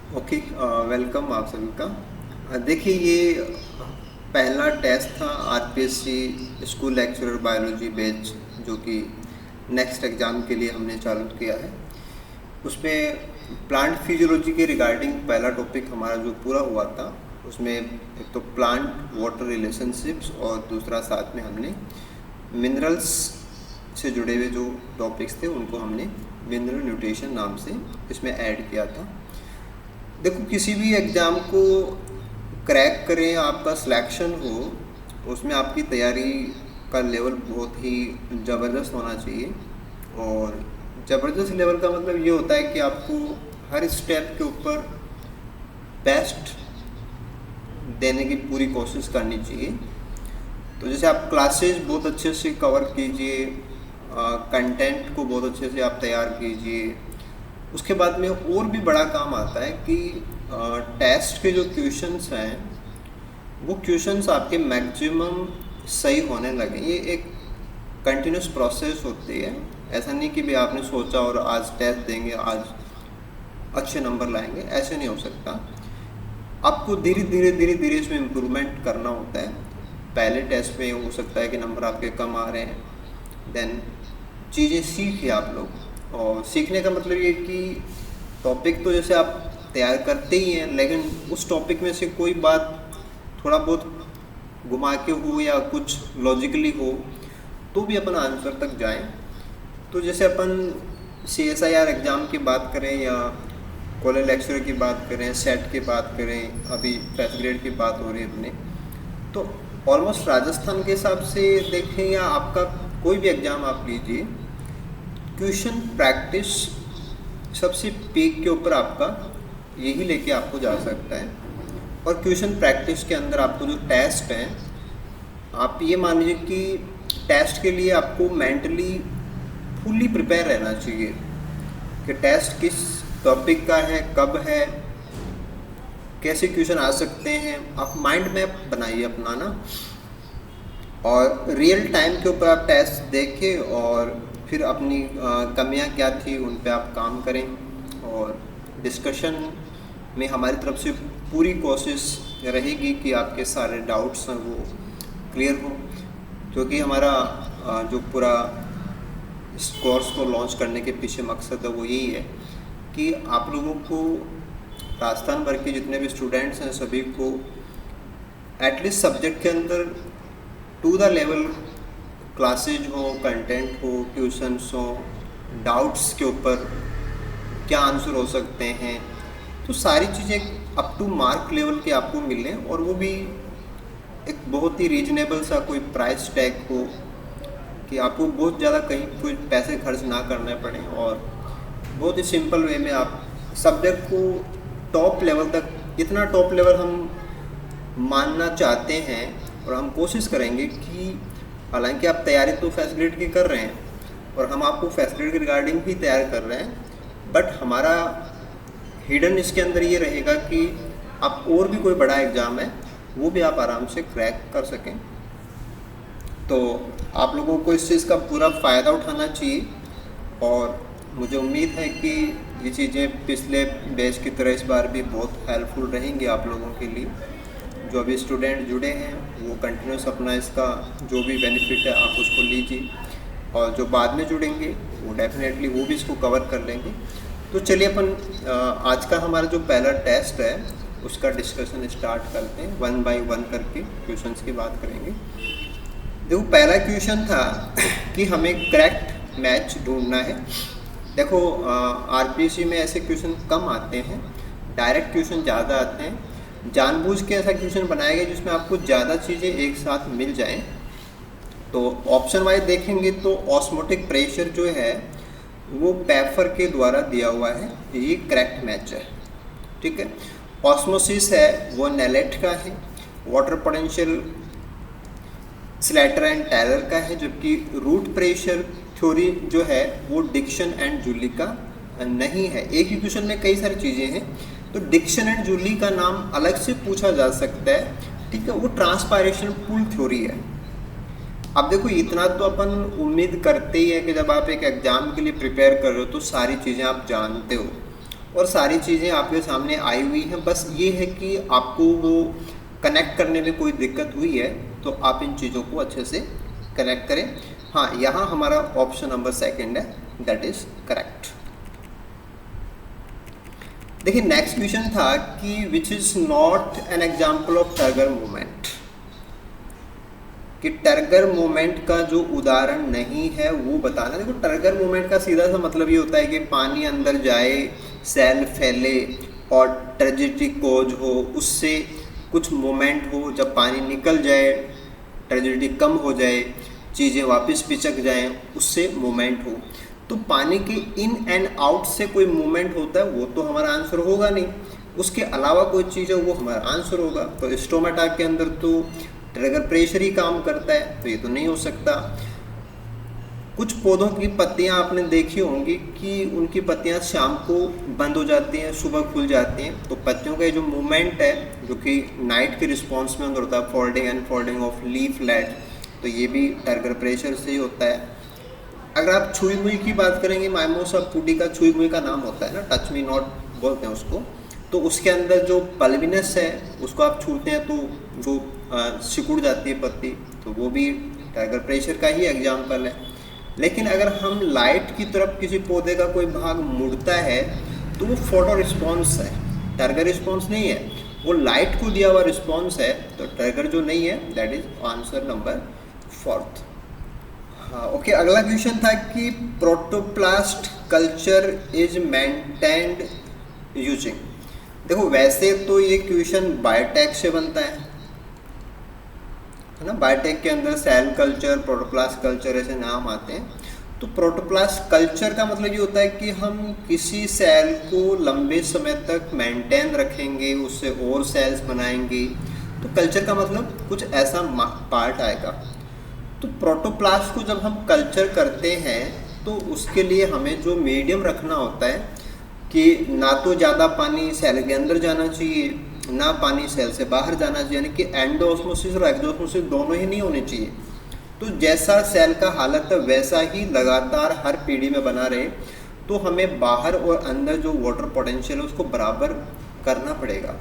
Okay. Welcome आप सभी का। देखिए ये पहला टेस्ट था RPSC school lecturer biology batch, जो कि नेक्स्ट एग्ज़ाम के लिए हमने चालू किया है। उसमें प्लांट फिजियोलॉजी के रिगार्डिंग पहला टॉपिक हमारा जो पूरा हुआ था, उसमें एक तो प्लांट वाटर रिलेशनशिप्स और दूसरा साथ में हमने मिनरल्स से जुड़े हुए जो टॉपिक्स थे उनको हमने मिनरल न्यूट्रिशन नाम से इसमें ऐड किया था। देखो, किसी भी एग्ज़ाम को क्रैक करें, आपका सिलेक्शन हो, उसमें आपकी तैयारी का लेवल बहुत ही ज़बरदस्त होना चाहिए। और ज़बरदस्त लेवल का मतलब ये होता है कि आपको हर स्टेप के ऊपर बेस्ट देने की पूरी कोशिश करनी चाहिए। तो जैसे आप क्लासेस बहुत अच्छे से कवर कीजिए, कंटेंट को बहुत अच्छे से आप तैयार कीजिए। उसके बाद में और भी बड़ा काम आता है कि टेस्ट के जो क्वेश्चंस हैं वो क्वेश्चंस आपके मैक्सिमम सही होने लगे। ये एक कंटिन्यूस प्रोसेस होती है। ऐसा नहीं कि भी आपने सोचा और आज टेस्ट देंगे, आज अच्छे नंबर लाएंगे, ऐसे नहीं हो सकता। आपको धीरे धीरे धीरे धीरे इसमें इम्प्रूवमेंट करना होता है। पहले टेस्ट में हो सकता है कि नंबर आपके कम आ रहे हैं, देन चीज़ें सीखिए आप लोग। और सीखने का मतलब ये कि टॉपिक तो जैसे आप तैयार करते ही हैं, लेकिन उस टॉपिक में से कोई बात थोड़ा बहुत घुमा के हो या कुछ लॉजिकली हो तो भी अपन आंसर तक जाएं। तो जैसे अपन CSIR एग्ज़ाम की बात करें या कॉलेज लेक्चर की बात करें, सेट की बात करें, अभी फर्स्ट ग्रेड की बात हो रही है अपने, तो ऑलमोस्ट राजस्थान के हिसाब से देखें या आपका कोई भी एग्ज़ाम आप लीजिए, क्वेश्चन प्रैक्टिस सबसे पीक के ऊपर आपका यही लेके आपको जा सकता है। और क्वेश्चन प्रैक्टिस के अंदर आपको जो टेस्ट हैं, आप ये मान लीजिए कि टेस्ट के लिए आपको मेंटली फुल्ली प्रिपेयर रहना चाहिए कि टेस्ट किस टॉपिक का है, कब है, कैसे क्वेश्चन आ सकते हैं। आप माइंड मैप बनाइए अपना ना, और रियल टाइम के ऊपर आप टेस्ट देखें और फिर अपनी कमियां क्या थी उन पे आप काम करें। और डिस्कशन में हमारी तरफ से पूरी कोशिश रहेगी कि आपके सारे डाउट्स हैं वो क्लियर हो, क्योंकि हमारा जो पूरा इस कोर्स को लॉन्च करने के पीछे मकसद है वो यही है कि आप लोगों को, राजस्थान भर के जितने भी स्टूडेंट्स हैं सभी को एटलीस्ट सब्जेक्ट के अंदर टू द लेवल क्लासेज हो, कंटेंट हो, ट्यूशन्स हो, डाउट्स के ऊपर क्या आंसर हो सकते हैं, तो सारी चीज़ें अप टू मार्क लेवल के आपको मिलें। और वो भी एक बहुत ही रीजनेबल सा कोई प्राइस टैग हो कि आपको बहुत ज़्यादा कहीं कोई पैसे खर्च ना करने पड़े, और बहुत ही सिंपल वे में आप सब्जेक्ट को टॉप लेवल तक, जितना टॉप लेवल हम मानना चाहते हैं, और हम कोशिश करेंगे कि हालांकि आप तैयारी तो फर्स्ट ग्रेड की कर रहे हैं और हम आपको फर्स्ट ग्रेड के रिगार्डिंग भी तैयार कर रहे हैं, बट हमारा हिडन इसके अंदर ये रहेगा कि आप और भी कोई बड़ा एग्ज़ाम है वो भी आप आराम से क्रैक कर सकें। तो आप लोगों को इस चीज़ का पूरा फ़ायदा उठाना चाहिए, और मुझे उम्मीद है कि ये चीज़ें पिछले बैच की तरह इस बार भी बहुत हेल्पफुल रहेंगी आप लोगों के लिए। जो अभी स्टूडेंट जुड़े हैं वो कंटिन्यूस अपना इसका जो भी बेनिफिट है आप उसको लीजिए, और जो बाद में जुड़ेंगे वो डेफिनेटली वो भी इसको कवर कर लेंगे। तो चलिए अपन आज का हमारा जो पहला टेस्ट है उसका डिस्कशन स्टार्ट करते हैं। 1 बाय 1 करके क्वेश्चंस की बात करेंगे। देखो, पहला क्वेश्चन था कि हमें करेक्ट मैच ढूंढना है। देखो, आरपीएससी में ऐसे क्वेश्चन कम आते हैं, डायरेक्ट क्वेश्चन ज़्यादा आते हैं। जानबूझ के ऐसा क्वेश्चन बनाया गया जिसमें आपको ज़्यादा चीज़ें एक साथ मिल जाएं। तो ऑप्शन वाइज देखेंगे तो ऑस्मोटिक प्रेशर जो है वो पेफर के द्वारा दिया हुआ है, ये करेक्ट मैच है। ठीक है। ऑस्मोसिस है वो नेलेट का है। Water potential Slatyer and Taylor का है, जबकि रूट प्रेशर थ्योरी जो है वो डिक्सन एंड जूली का नहीं है। एक ही क्वेश्चन में कई सारी चीज़ें हैं, तो डिक्सन एंड जूली का नाम अलग से पूछा जा सकता है। ठीक है, वो ट्रांसपायरेशन पूल थ्योरी है। अब देखो, इतना तो अपन उम्मीद करते ही है कि जब आप एक एग्ज़ाम के लिए प्रिपेयर कर रहे हो तो सारी चीज़ें आप जानते हो, और सारी चीज़ें आपके सामने आई हुई हैं। बस ये है कि आपको वो कनेक्ट करने में कोई दिक्कत हुई है तो आप इन चीज़ों को अच्छे से कनेक्ट करें। हाँ, यहाँ हमारा ऑप्शन नंबर सेकंड है, दैट इज़ करेक्ट। देखिए नेक्स्ट क्वेश्चन था कि which is not an example of turgor movement, कि टर्गर मूवमेंट का जो उदाहरण नहीं है वो बताना। देखो टर्गर मूवमेंट का सीधा सा मतलब ये होता है कि पानी अंदर जाए, सेल फैले और टर्जिडिटी कोज हो, उससे कुछ मूवमेंट हो, जब पानी निकल जाए टर्जिडिटी कम हो जाए, चीज़ें वापस पिचक जाएं, उससे मूवमेंट हो। तो पानी के इन एंड आउट से कोई मूवमेंट होता है वो तो हमारा आंसर होगा नहीं, उसके अलावा कोई चीज़ है वो हमारा आंसर होगा। तो स्टोमेटा के अंदर तो ट्रिगर प्रेशर ही काम करता है, तो ये तो नहीं हो सकता। कुछ पौधों की पत्तियां आपने देखी होंगी कि उनकी पत्तियां शाम को बंद हो जाती हैं, सुबह खुल जाती हैं। तो पत्तियों का जो मूवमेंट है जो कि नाइट के रिस्पॉन्स में अंदर होता है, folding and folding of leaflet, तो ये भी टर्गर प्रेशर से ही होता है। अगर आप छुई मुई की बात करेंगे, माइमोसा पुडी का छुई मुई का नाम होता है ना, टच मी नॉट बोलते हैं उसको, तो उसके अंदर जो पल्विनस है उसको आप छूते हैं तो जो सिकुड़ जाती है पत्ती, तो वो भी टर्गर प्रेशर का ही एग्जाम्पल है। लेकिन अगर हम लाइट की तरफ किसी पौधे का कोई भाग मुड़ता है तो वो फोटो रिस्पॉन्स है, टर्गर रिस्पॉन्स नहीं है, वो लाइट को दिया हुआ रिस्पॉन्स है। तो टर्गर जो नहीं है, दैट इज आंसर नंबर 4। हाँ ओके, अगला क्वेश्चन था कि protoplast culture is maintained using. देखो वैसे तो ये क्वेश्चन बायोटेक से बनता है ना, बायोटेक के अंदर सेल कल्चर, प्रोटोप्लास्ट कल्चर ऐसे नाम आते हैं। तो प्रोटोप्लास्ट कल्चर का मतलब ये होता है कि हम किसी सेल को लंबे समय तक मेंटेन रखेंगे, उससे और सेल्स बनाएंगे, तो कल्चर का मतलब कुछ ऐसा पार्ट आएगा। तो प्रोटोप्लास्ट को जब हम कल्चर करते हैं तो उसके लिए हमें जो मीडियम रखना होता है कि ना तो ज़्यादा पानी सेल के अंदर जाना चाहिए, ना पानी सेल से बाहर जाना चाहिए, यानी कि एंडोऑस्मोसिस और एक्सोऑस्मोसिस दोनों ही नहीं होने चाहिए। तो जैसा सेल का हालत है वैसा ही लगातार हर पीढ़ी में बना रहे, तो हमें बाहर और अंदर जो वाटर पोटेंशियल है उसको बराबर करना पड़ेगा।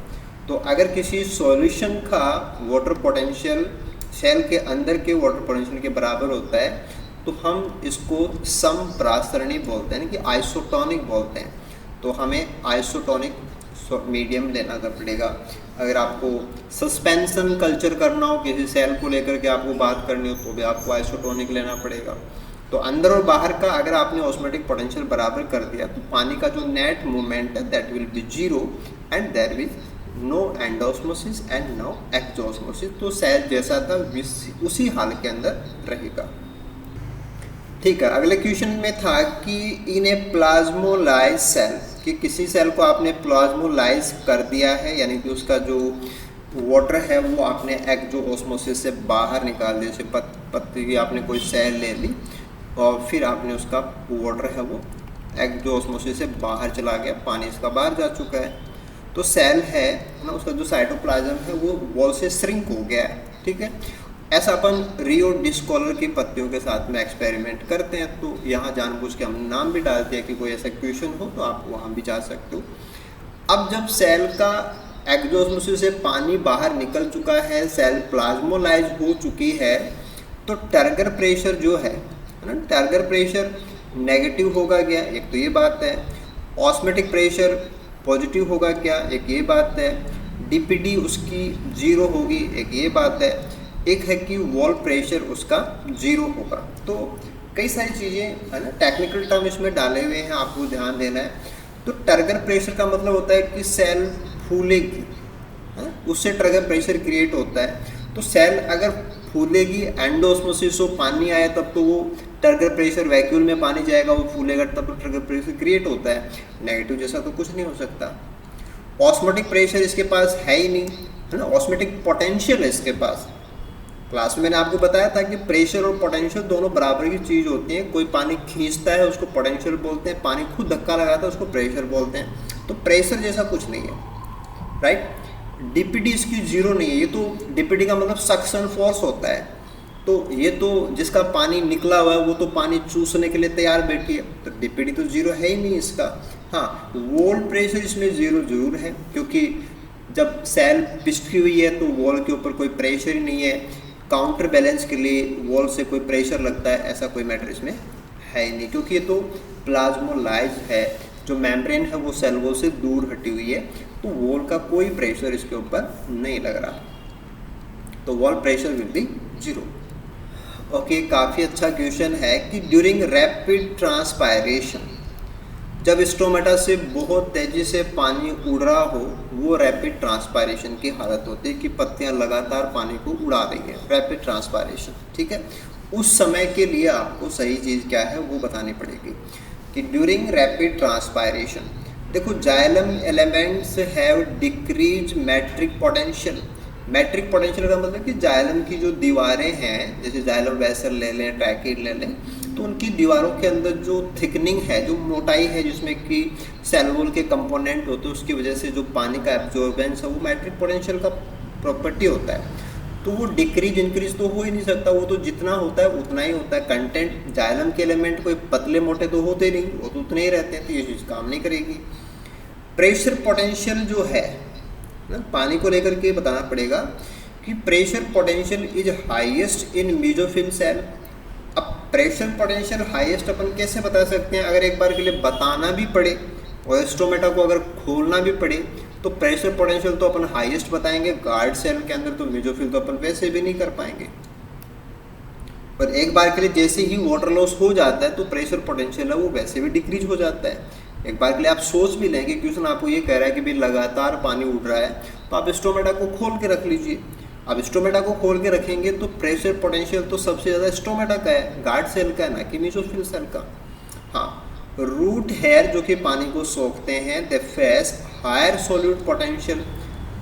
तो अगर किसी सॉल्यूशन का वाटर पोटेंशियल सेल के अंदर के वाटर पोटेंशियल के बराबर होता है तो हम इसको समप्रासरणी बोलते हैं, कि आइसोटोनिक बोलते हैं। तो हमें आइसोटोनिक मीडियम लेना पड़ेगा। अगर आपको सस्पेंशन कल्चर करना हो, किसी सेल को लेकर के आपको बात करनी हो, तो भी आपको आइसोटोनिक लेना पड़ेगा। तो अंदर और बाहर का अगर आपने ऑस्मोटिक पोटेंशियल बराबर कर दिया तो पानी का जो नेट मूवमेंट है that will be 0 and there will no endosmosis and no exosmosis. तो सेल जैसा था उसी हाल के अंदर रहेगा। ठीक है, अगले क्वेश्चन में था कि इन ए प्लाज्मोलाइज सेल, कि किसी सेल को आपने प्लाज्मोलाइज कर दिया है, यानी कि उसका जो वाटर है वो आपने एक्सोस्मोसिस से बाहर निकाल दिया। जैसे पत्ती की आपने कोई सेल ले ली और फिर आपने उसका वाटर है वो एक्सोस्मोसिस से बाहर चला गया, पानी इसका बाहर जा चुका है। तो सेल है ना, उसका जो साइटोप्लाज्म है वो वॉल से श्रिंक हो गया है। ठीक है, ऐसा अपन रियो डिस्कॉलर की पत्तियों के साथ में एक्सपेरिमेंट करते हैं। तो यहाँ जानबूझ के हम नाम भी डालते हैं कि कोई ऐसा क्वेश्चन हो तो आप वहाँ भी जा सकते हो। अब जब सेल का एक्सोस्मोसिस से पानी बाहर निकल चुका है, सेल प्लाज्मोलाइज हो चुकी है, तो टर्गर प्रेशर जो है ना, टर्गर प्रेशर नेगेटिव होगा क्या, एक तो ये बात है। ऑस्मेटिक प्रेशर पॉजिटिव होगा क्या, एक ये बात है। डीपीडी उसकी 0 होगी, एक ये बात है। एक है कि वॉल प्रेशर उसका 0 होगा। तो कई सारी चीज़ें है ना, टेक्निकल टर्म इसमें डाले हुए हैं, आपको ध्यान देना है। तो टर्गर प्रेशर का मतलब होता है कि सेल फूलेगी, उससे टर्गर प्रेशर क्रिएट होता है। तो सेल अगर फूलेगी, एंडोस्मोसिस हो, पानी आया तब तो वो टर्गर प्रेशर, वैक्यूल में पानी जाएगा वो फूलेगा तब तो टर्गर प्रेशर क्रिएट होता है। नेगेटिव जैसा तो कुछ नहीं हो सकता। ऑस्मोटिक प्रेशर इसके पास है ही नहीं, है ना, ऑस्मोटिक पोटेंशियल है इसके पास। क्लास में मैंने आपको बताया था कि प्रेशर और पोटेंशियल दोनों बराबर की चीज़ होती है। कोई पानी खींचता है उसको पोटेंशियल बोलते हैं, पानी खुद धक्का लगाता है उसको प्रेशर बोलते हैं। तो प्रेशर जैसा कुछ नहीं है, राइट। डीपीडी इसकी 0 नहीं है, ये तो डीपीडी का मतलब सक्शन फोर्स होता है। तो ये तो जिसका पानी निकला हुआ है वो तो पानी चूसने के लिए तैयार बैठी है, तो डीपीडी तो 0 है ही नहीं इसका। हाँ, वॉल प्रेशर इसमें ज़ीरो जरूर है, क्योंकि जब सेल पिचकी हुई है तो वॉल के ऊपर कोई प्रेशर ही नहीं है। काउंटर बैलेंस के लिए वॉल से कोई प्रेशर लगता है, ऐसा कोई मैटर इसमें है ही नहीं, क्योंकि ये तो प्लाज्मोलाइज है, जो मेम्ब्रेन है वो सेल वॉल से दूर हटी हुई है, तो वॉल का कोई प्रेशर इसके ऊपर नहीं लग रहा, तो wall pressure will be zero. Okay, काफ़ी अच्छा क्वेश्चन है कि ड्यूरिंग रैपिड ट्रांसपायरेशन, जब स्टोमेटा से बहुत तेज़ी से पानी उड़ रहा हो, वो रैपिड ट्रांसपायरेशन की हालत होती है कि पत्तियां लगातार पानी को उड़ा रही है, रैपिड ट्रांसपायरेशन। ठीक है, उस समय के लिए आपको सही चीज़ क्या है वो बतानी पड़ेगी कि ड्यूरिंग रैपिड ट्रांसपायरेशन, देखो xylem elements have decrease matric potential. Matric potential का मतलब कि जाइलम की जो दीवारें हैं, जैसे जाइलम वेसल ले लें, ट्रैकिड ले लें, तो उनकी दीवारों के अंदर जो थिकनिंग है, जो मोटाई है, जिसमें कि सेल वॉल के कंपोनेंट होते हैं, उसकी वजह से जो पानी का एब्जॉर्बेंस है वो मैट्रिक पोटेंशियल का प्रॉपर्टी होता है। तो वो डिक्रीज इंक्रीज तो हो ही नहीं सकता, वो तो जितना होता है उतना ही होता है। कंटेंट जाइलम के एलिमेंट कोई पतले मोटे तो होते नहीं, वो तो उतने ही रहते हैं, तो ये चीज़ काम नहीं करेगी। प्रेशर पोटेंशियल जो है ना, पानी को लेकर के बताना पड़ेगा कि pressure potential is highest in mesophyll cell. अब प्रेशर पोटेंशियल हाईएस्ट अपन कैसे बता सकते हैं? अगर एक बार के लिए बताना भी पड़े और स्टोमेटा को अगर खोलना भी पड़े, तो प्रेशर पोटेंशियल तो अपन हाईएस्ट बताएंगे गार्ड सेल के अंदर, तो मेसोफिल तो अपन वैसे भी नहीं कर पाएंगे। और एक बार के लिए जैसे ही वाटर लॉस हो जाता है तो प्रेशर पोटेंशियल है वो वैसे भी डिक्रीज हो जाता है। एक बार के लिए आप सोच भी लेंगे, क्वेश्चन आपको ये कह रहा है कि भाई लगातार पानी उड़ रहा है, तो आप स्टोमेटा को खोल के रख लीजिए। अब स्टोमेटा को खोल के रखेंगे तो प्रेशर पोटेंशियल तो सबसे ज़्यादा स्टोमेटा का है, गार्ड सेल का है, ना कि मेसोफिल सेल का। हाँ, रूट हेयर जो कि पानी को सोखते हैं, they face higher solute potential.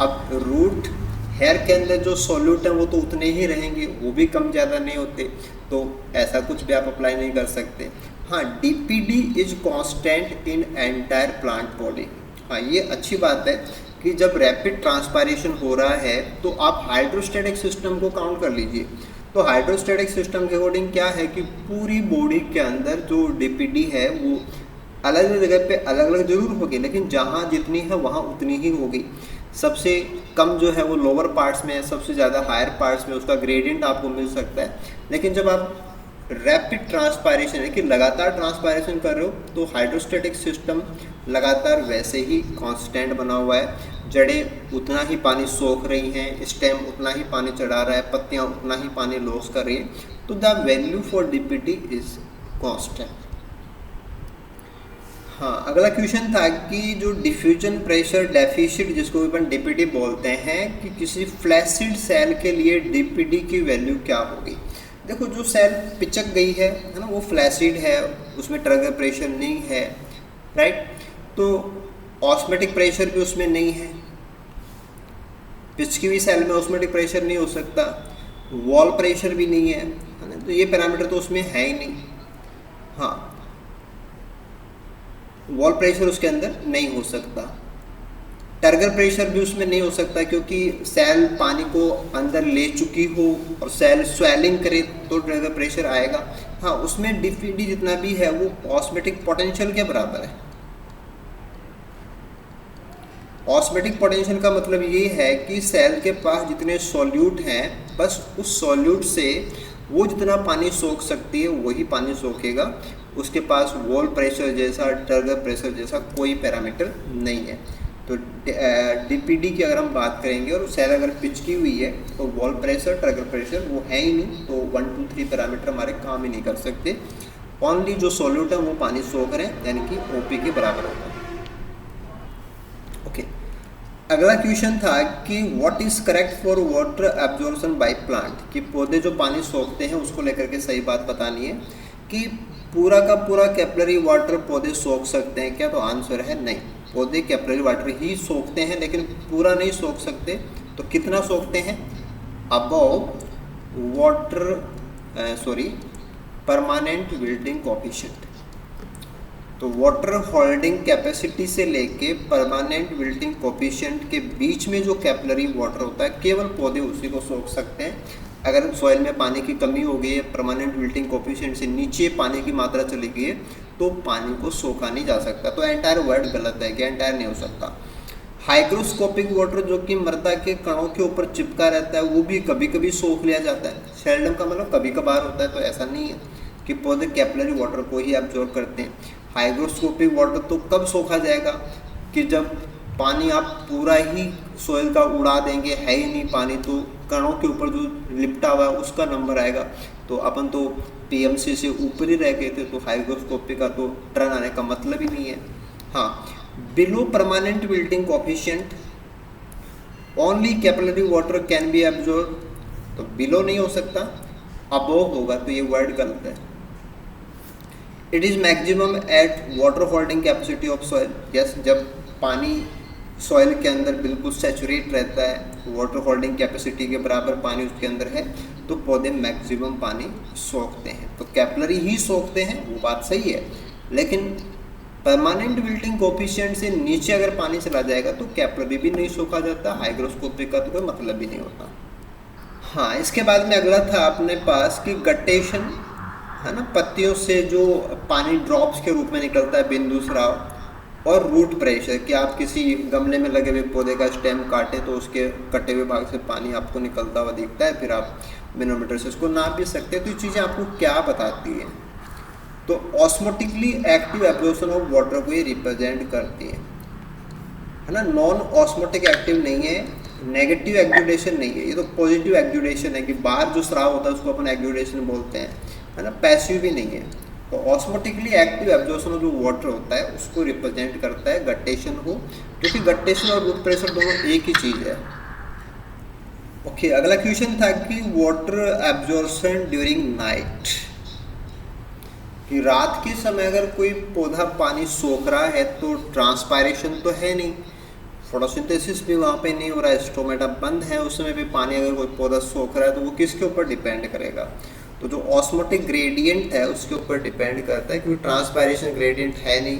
अब रूट हेयर के अंदर जो सोल्यूट है वो तो उतने ही रहेंगे, वो भी कम ज़्यादा नहीं होते, तो ऐसा कुछ भी आप अप्लाई नहीं कर सकते। हाँ, DPD is constant in entire plant body. हाँ, ये अच्छी बात है कि जब रैपिड ट्रांसपायरेशन हो रहा है तो आप हाइड्रोस्टैटिक सिस्टम को काउंट कर लीजिए। तो हाइड्रोस्टैटिक सिस्टम के अकॉर्डिंग क्या है कि पूरी बॉडी के अंदर जो डीपीडी है वो अलग अलग जगह पे अलग अलग जरूर होगी, लेकिन जहाँ जितनी है वहाँ उतनी ही होगी। सबसे कम जो है वो लोअर पार्ट्स में है, सबसे ज़्यादा हायर पार्ट्स में उसका ग्रेडियंट आपको मिल सकता है। लेकिन जब आप रैपिड ट्रांसपायरेशन है कि लगातार ट्रांसपायरेशन कर रहे हो, तो हाइड्रोस्टैटिक सिस्टम लगातार वैसे ही कांस्टेंट बना हुआ है। जड़ें उतना ही पानी सोख रही हैं, स्टेम उतना ही पानी चढ़ा रहा है, पत्तियां उतना ही पानी लॉस कर रही हैं, तो the value for DPT is constant. हाँ, अगला क्वेश्चन था कि जो डिफ्यूजन प्रेशर डेफिसिट, जिसको अपन डीपीटी बोलते हैं, कि किसी फ्लैसिड सेल के लिए डीपीटी की वैल्यू क्या होगी। देखो, जो सेल पिचक गई है ना, वो फ्लैसिड है, उसमें ट्रिगर प्रेशर नहीं है, राइट, तो ऑस्मेटिक प्रेशर भी उसमें नहीं है। पिचकी हुई सेल में ऑस्मेटिक प्रेशर नहीं हो सकता, वॉल प्रेशर भी नहीं है ना, तो ये पैरामीटर तो उसमें है ही नहीं। हाँ, वॉल प्रेशर उसके अंदर नहीं हो सकता, टर्गर प्रेशर भी उसमें नहीं हो सकता, क्योंकि सेल पानी को अंदर ले चुकी हो और सेल स्वेलिंग करे तो टर्गर प्रेशर आएगा। हाँ, उसमें डीपीडी जितना भी है वो ऑस्मेटिक पोटेंशियल के बराबर है। ऑस्मेटिक पोटेंशियल का मतलब ये है कि सेल के पास जितने सॉल्यूट हैं, बस उस सॉल्यूट से वो जितना पानी सोख सकती है वही पानी सोखेगा। उसके पास वॉल प्रेशर जैसा, टर्गर प्रेशर जैसा कोई पैरामीटर नहीं है। तो डीपीडी की अगर हम बात करेंगे और सेल अगर पिचकी हुई है तो वॉल प्रेशर, ट्रिगर प्रेशर वो है ही नहीं, तो 1 2 3 पैरामीटर हमारे काम ही नहीं कर सकते। ओनली जो सॉल्यूट है वो पानी सोख रहे हैं, यानी कि ओपी के बराबर होगा। ओके, अगला क्वेश्चन था कि what is correct for water absorption by plant, कि पौधे जो पानी सोखते हैं उसको लेकर के सही बात बतानी है कि पूरा का पूरा कैपिलरी वाटर पौधे सोख सकते हैं क्या? तो आंसर है नहीं, पौधे कैपिलरी वाटर ही सोखते हैं, लेकिन पूरा नहीं सोख सकते। तो कितना सोखते हैं? Above water permanent wilting coefficient. तो वाटर होल्डिंग कैपेसिटी से लेके परमानेंट विल्टिंग कोएफिशिएंट के बीच में जो कैपिलरी वाटर होता है, केवल पौधे उसी को सोख सकते हैं। अगर सॉइल में पानी की कमी हो गई है, परमानेंट विल्टिंग कोफिशिएंट से नीचे पानी की मात्रा चली गई है, तो पानी को सोखा नहीं जा सकता। तो एंटायर वर्ड गलत है कि एंटायर नहीं हो सकता। हाइग्रोस्कोपिक वाटर जो कि मृदा के कणों के ऊपर चिपका रहता है, वो भी कभी कभी सोख लिया जाता है। सेल्डम का मतलब कभी कभार होता है, तो ऐसा नहीं है कि पौधे कैपिलरी वाटर को ही एब्जॉर्ब करते हैं। हाइग्रोस्कोपिक वाटर तो कब सोखा जाएगा कि जब पानी आप पूरा ही सोइल का उड़ा देंगे, है ही नहीं पानी, तो कणों के ऊपर जो लिपटा हुआ है उसका नंबर आएगा। तो अपन तो पीएमसी से ऊपर ही रह गए थे, तो हाइग्रोस्कोपिक का तो टर्न आने का मतलब ही नहीं है। हाँ, below permanent wilting coefficient only capillary water can be absorb, तो बिलो नहीं हो सकता, अबोव होगा, तो ये वर्ड गलत है। It is maximum at water holding capacity of soil, yes, जब पानी सॉइल के अंदर बिल्कुल सैचुरेट रहता है, वाटर होल्डिंग कैपेसिटी के बराबर पानी उसके अंदर है, तो पौधे मैक्सिमम पानी सोखते हैं। तो कैपिलरी ही सोखते हैं, वो बात सही है, लेकिन परमानेंट विल्टिंग कोफिशिएंट से नीचे अगर पानी चला जाएगा तो कैपिलरी भी नहीं सोखा जाता, हाइग्रोस्कोपिक का तो कोई मतलब भी नहीं होता। हाँ, इसके बाद में अगला था अपने पास कि गट्टेशन, है ना, पत्तियों से जो पानी ड्रॉप्स के रूप में निकलता है, बिंदु स्राव, और रूट प्रेशर, कि आप किसी गमले में लगे हुए पौधे का स्टेम काटे तो उसके कटे हुए भाग से पानी आपको निकलता हुआ दिखता है, फिर आप मैनोमीटर से उसको नाप भी सकते हैं। तो ये चीज़ें आपको क्या बताती है? तो osmotically active absorption of water को ये रिप्रेजेंट करती है ना। नॉन ऑस्मोटिक एक्टिव नहीं है, नेगेटिव एक्यूडेशन नहीं है, ये तो पॉजिटिव एक्यूडेशन है कि बाहर जो स्राव होता है उसको अपन एक्यूडेशन बोलते हैं, है ना, पैसिव भी नहीं है। तो ऑस्मोटिकली एक्टिव एब्जॉर्प्शन ऑफ जो वाटर होता है उसको रिप्रेजेंट करता है गट्टेशन को, क्योंकि गट्टेशन और रूट प्रेशर दोनों एक ही चीज़ है। ओके, अगला क्वेश्चन था कि वाटर एब्जॉर्प्शन ड्यूरिंग नाइट, कि रात के समय अगर कोई पौधा पानी सोख रहा है तो ट्रांसपायरेशन तो है नहीं, फोटोसिंथेसिस भी वहाँ पे नहीं हो रहा है, स्टोमेटा बंद है, उस समय भी पानी अगर कोई पौधा सोख रहा है तो वो किसके ऊपर डिपेंड करेगा? तो जो ऑस्मोटिक ग्रेडियंट है उसके ऊपर डिपेंड करता है, क्योंकि ट्रांसपायरेशन ग्रेडियंट है नहीं।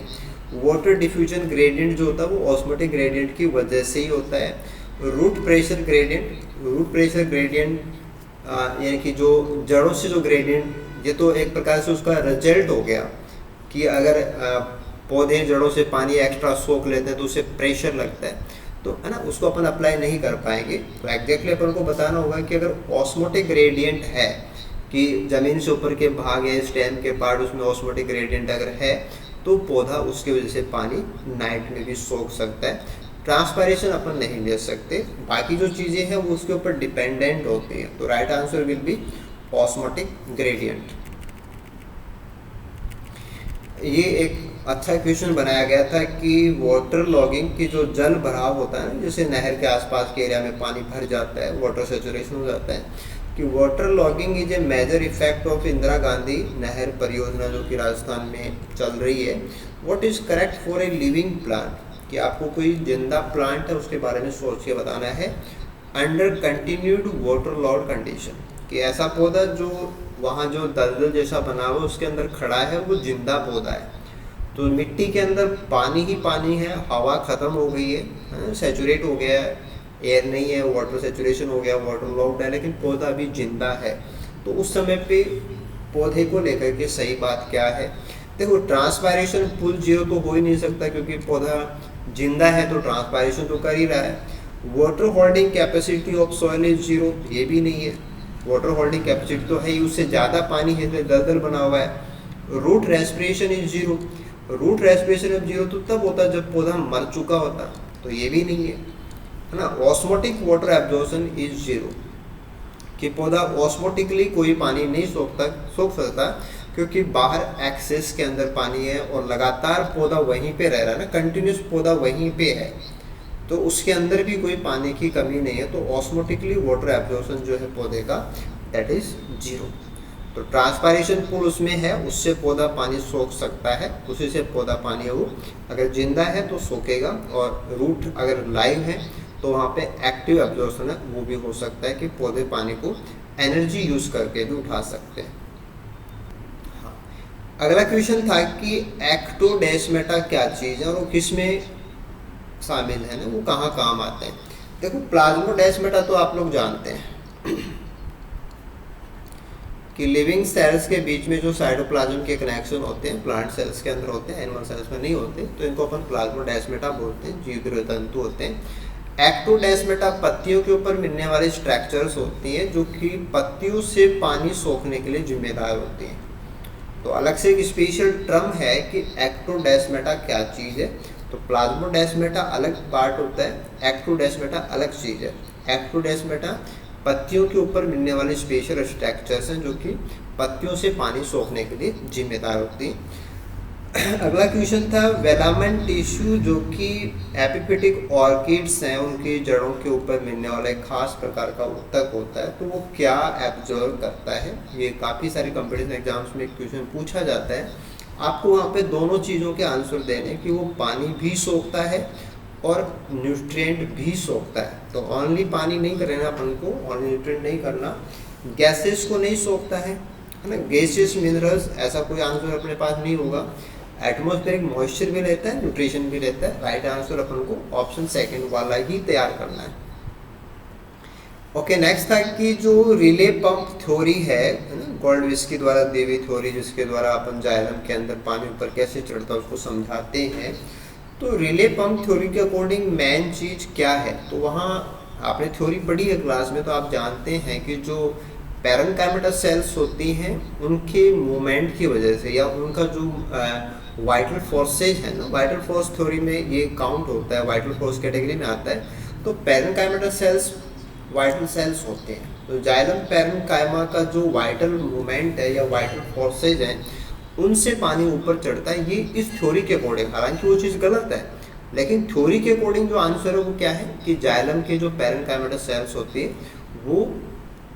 वाटर डिफ्यूजन ग्रेडियंट जो होता है वो ऑस्मोटिक ग्रेडियंट की वजह से ही होता है। रूट प्रेशर ग्रेडियंट यानी कि जो जड़ों से जो ग्रेडियंट, ये तो एक प्रकार से उसका रिजल्ट हो गया कि अगर पौधे जड़ों से पानी एक्स्ट्रा सोख लेते हैं तो उसे प्रेशर लगता है, तो है ना, उसको अपन अप्लाई नहीं कर पाएंगे। तो एग्जैक्टली अपन को बताना होगा कि अगर ऑस्मोटिक ग्रेडियंट है कि ज़मीन से ऊपर के भाग या स्टेम के पार्ट उसमें ऑस्मोटिक ग्रेडियंट अगर है तो पौधा उसके वजह से पानी नाइट में भी सोख सकता है। ट्रांसपायरेशन अपन नहीं ले सकते, बाकी जो चीज़ें हैं वो उसके ऊपर डिपेंडेंट होती हैं। तो right answer will be osmotic gradient. ये एक अच्छा क्वेश्चन बनाया गया था कि वाटर लॉगिंग की जो जल भराव होता है ना, जैसे नहर के आसपास के एरिया में पानी भर जाता है, वाटर सेचुरेशन हो जाता है, कि water logging is a major effect of Indira Gandhi नहर परियोजना जो कि राजस्थान में चल रही है। What is correct for a living plant, कि आपको कोई जिंदा प्लांट है उसके बारे में सोच के बताना है। Under continued water Lord condition, कि ऐसा पौधा जो वहाँ जो दलदल जैसा बना हुआ उसके अंदर खड़ा है वो जिंदा पौधा है, तो मिट्टी के अंदर पानी ही पानी है, हवा ख़त्म हो गई है, सैचुरेट हो गया है, एयर नहीं है, वाटर सैचुरेशन हो गया, वाटर लॉक्ड है, लेकिन पौधा अभी जिंदा है। तो उस समय पे पौधे को लेकर के सही बात क्या है? देखो, ट्रांसपायरेशन फुल जीरो तो हो ही नहीं सकता, क्योंकि पौधा जिंदा है तो ट्रांसपायरेशन तो कर ही रहा है। Water holding capacity of soil is zero, ये भी नहीं है, वाटर होल्डिंग कैपेसिटी तो है ही, उससे ज़्यादा पानी है, दलदल बना हुआ है। Root respiration is zero, root respiration of zero तो तब होता जब पौधा मर चुका होता, तो ये भी नहीं है ना। Osmotic water absorption is zero, कि पौधा ऑस्मोटिकली कोई पानी नहीं सोख सकता, क्योंकि बाहर एक्सेस के अंदर पानी है और लगातार पौधा वहीं पे रह रहा है ना, कंटिन्यूस पौधा वहीं पे है, तो उसके अंदर भी कोई पानी की कमी नहीं है। तो ऑस्मोटिकली वाटर एब्जॉर्प्शन जो है पौधे का, दैट इज जीरो। तो ट्रांसपायरेशन पुल उसमें है, उससे पौधा पानी सोख सकता है, उसी से पौधा पानी वो अगर जिंदा है तो सोखेगा, और रूट अगर लाइव है तो वहाँ पे एक्टिव एब्जॉर्प्शन है, वो भी हो सकता है कि पौधे पानी को एनर्जी यूज करके भी उठा सकते हैं। अगला क्वेश्चन था कि एक्टोडेस्मेटा क्या चीज़ है और वो किस में शामिल है ना, वो कहाँ काम आते हैं? देखो, प्लाज्मोडेस्मेटा तो आप लोग जानते हैं, कि लिविंग सेल्स के बीच में जो साइटोप्लाज्म के कनेक्शन होते हैं प्लांट सेल्स के अंदर होते हैं, एनिमल सेल्स में नहीं होते, तो इनको अपन प्लाज्मोडेस्माटा बोलते हैं, जीवद्रव्य तंतु होते हैं। एक्टोडेस्माटा पत्तियों के ऊपर मिलने वाली स्ट्रक्चर्स होती हैं जो कि पत्तियों से पानी सोखने के लिए जिम्मेदार होती हैं। तो अलग से एक स्पेशल टर्म है कि एक्टोडेस्माटा क्या चीज़ है। तो प्लाज्मोडेस्माटा अलग पार्ट होता है, एक्टोडेस्माटा अलग चीज़ है। एक्टोडेस्माटा पत्तियों के ऊपर मिलने वाले स्पेशल स्ट्रक्चर्स हैं जो कि पत्तियों से पानी सोखने के लिए जिम्मेदार होती हैं। अगला क्वेश्चन था वेलामेन टिश्यू जो कि एपिफिटिक ऑर्किड्स हैं उनकी जड़ों के ऊपर मिलने वाला एक खास प्रकार का ऊतक होता है, तो वो क्या एब्जॉर्व करता है। ये काफ़ी सारे कंपटीशन एग्जाम्स में क्वेश्चन पूछा जाता है। आपको वहाँ पे दोनों चीज़ों के आंसर देने कि वो पानी भी सोखता है और न्यूट्रिएंट भी सोखता है। तो ओनली पानी नहीं करना अपन को, ओनली न्यूट्रिएंट नहीं करना। गैसेस को नहीं सोखता है ना, गैसेस मिनरल्स ऐसा कोई आंसर अपने पास नहीं होगा। एटमॉस्फेरिक मॉइस्चर भी रहता है, न्यूट्रिशन भी रहता है। राइट आंसर अपन को ऑप्शन सेकंड वाला ही तैयार करना है। ओके, नेक्स्ट था कि जो रिले पंप थ्योरी है ना, गोल्डविस्की द्वारा दी हुई थ्योरी जिसके द्वारा अपन जाइलम के अंदर पानी ऊपर कैसे चढ़ता है उसको समझाते हैं। तो रिले पंप थ्योरी के अकॉर्डिंग मेन चीज़ क्या है, तो वहाँ आपने थ्योरी पढ़ी है क्लास में, तो आप जानते हैं कि जो पैरेन्काइमेटस सेल्स होती हैं उनके मूवमेंट की वजह से या उनका जो वाइटल फोर्सेज है ना, वाइटल फोर्स थ्योरी में ये काउंट होता है, वाइटल फोर्स कैटेगरी में आता है। तो पैरेन्काइमेटस सेल्स वाइटल सेल्स होते हैं। तो जाइलम पैरेन्काइमा का जो वाइटल मूवमेंट है या वाइटल फोर्सेज हैं उनसे पानी ऊपर चढ़ता है, ये इस थ्योरी के अकॉर्डिंग। हालांकि वो चीज़ गलत है, लेकिन थ्योरी के अकॉर्डिंग जो आंसर है वो क्या है कि जाइलम के जो पैरेन्काइमेटस सेल्स होती है वो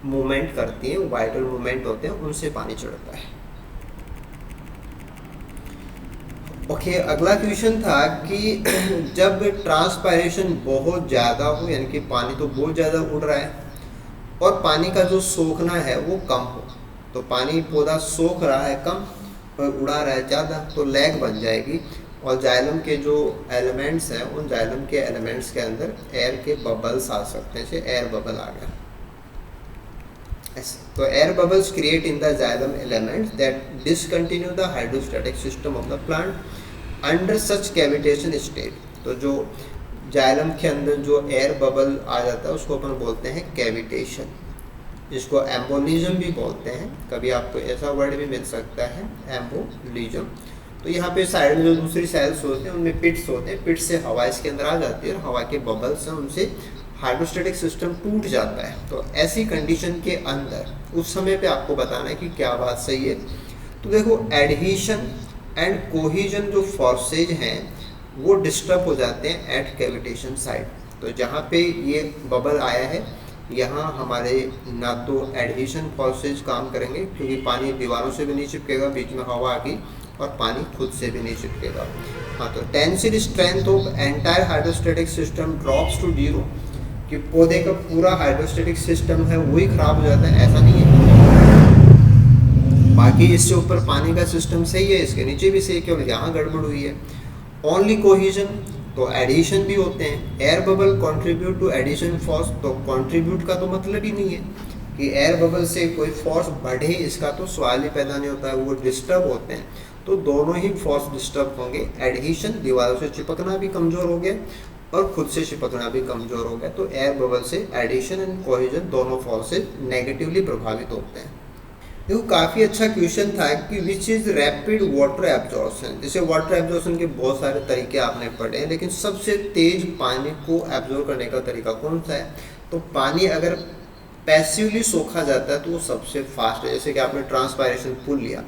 मूवमेंट करती हैं, वाइटल मूवमेंट होते हैं, उनसे पानी चढ़ता है। ओके, अगला क्वेश्चन था कि जब ट्रांसपायरेशन बहुत ज़्यादा हो, यानी कि पानी तो बहुत ज़्यादा उड़ रहा है और पानी का जो सोखना है वो कम हो, तो पानी पौधा सोख रहा है कम और उड़ा रहा है ज़्यादा, तो लैग बन जाएगी और जाइलम के जो एलिमेंट्स हैं उन जाइलम के एलिमेंट्स के अंदर एयर के बबल्स आ सकते हैं। जैसे एयर बबल आ गया, तो air bubbles create in the xylem elements that discontinue the hydrostatic system of the plant under such cavitation state. तो जो जाइलम के अंदर जो एयर बबल आ जाता है उसको अपन बोलते हैं कैविटेशन, जिसको एम्बोलिज्म भी बोलते हैं। कभी आपको ऐसा वर्ड भी मिल सकता है एम्बोलिज्म। तो यहाँ पे साइड में जो दूसरी सेल्स होते हैं उनमें पिट्स होते हैं, पिट्स से हवा इसके अंदर आ जाती है और हवा के बबल्स हैं उनसे हाइड्रोस्टैटिक सिस्टम टूट जाता है। तो ऐसी कंडीशन के अंदर उस समय पे आपको बताना है कि क्या बात सही है। तो देखो, एडहीशन एंड कोहीजन जो फोर्सेज हैं वो डिस्टर्ब हो जाते हैं एट कैविटेशन साइड। तो जहाँ पे ये बबल आया है यहाँ हमारे ना तो एडहीशन फोर्सेज काम करेंगे क्योंकि पानी दीवारों से भी नहीं चिपकेगा, बीच में हवा आ गई और पानी खुद से भी नहीं चिपकेगा। हाँ, तो tensile strength of entire hydrostatic system drops to 0, कि पौधे का पूरा हाइड्रोस्टैटिक सिस्टम है वही खराब हो जाता है, ऐसा नहीं है। बाकी इससे ऊपर पानी का सिस्टम सही है, इसके नीचे भी सही, केवल यहाँ गड़बड़ हुई है। ओनली कोहीजन, तो एडिशन भी होते हैं। Air bubble contribute to adhesion force, तो कंट्रीब्यूट का तो मतलब ही नहीं है कि एयर बबल से कोई फोर्स बढ़े, इसका तो सवाल ही पैदा नहीं होता है। वो डिस्टर्ब होते हैं, तो दोनों ही फोर्स डिस्टर्ब होंगे। एडहीशन, दीवारों से चिपकना भी कमज़ोर हो गया और खुद से चिपकना भी कमज़ोर हो गया। तो एयर बबल से एडिशन एंड कोहीजन दोनों फोर्सेज नेगेटिवली प्रभावित होते हैं। देखो, काफ़ी अच्छा क्वेश्चन था कि which is rapid water absorption. जैसे वाटर एब्जॉर्प्शन के बहुत सारे तरीके आपने पढ़े हैं, लेकिन सबसे तेज पानी को एब्जॉर्ब करने का तरीका कौन सा है? तो पानी अगर पैसिवली सोखा जाता है तो वो सबसे फास्ट है। जैसे कि आपने ट्रांसपायरेशन पुल लिया,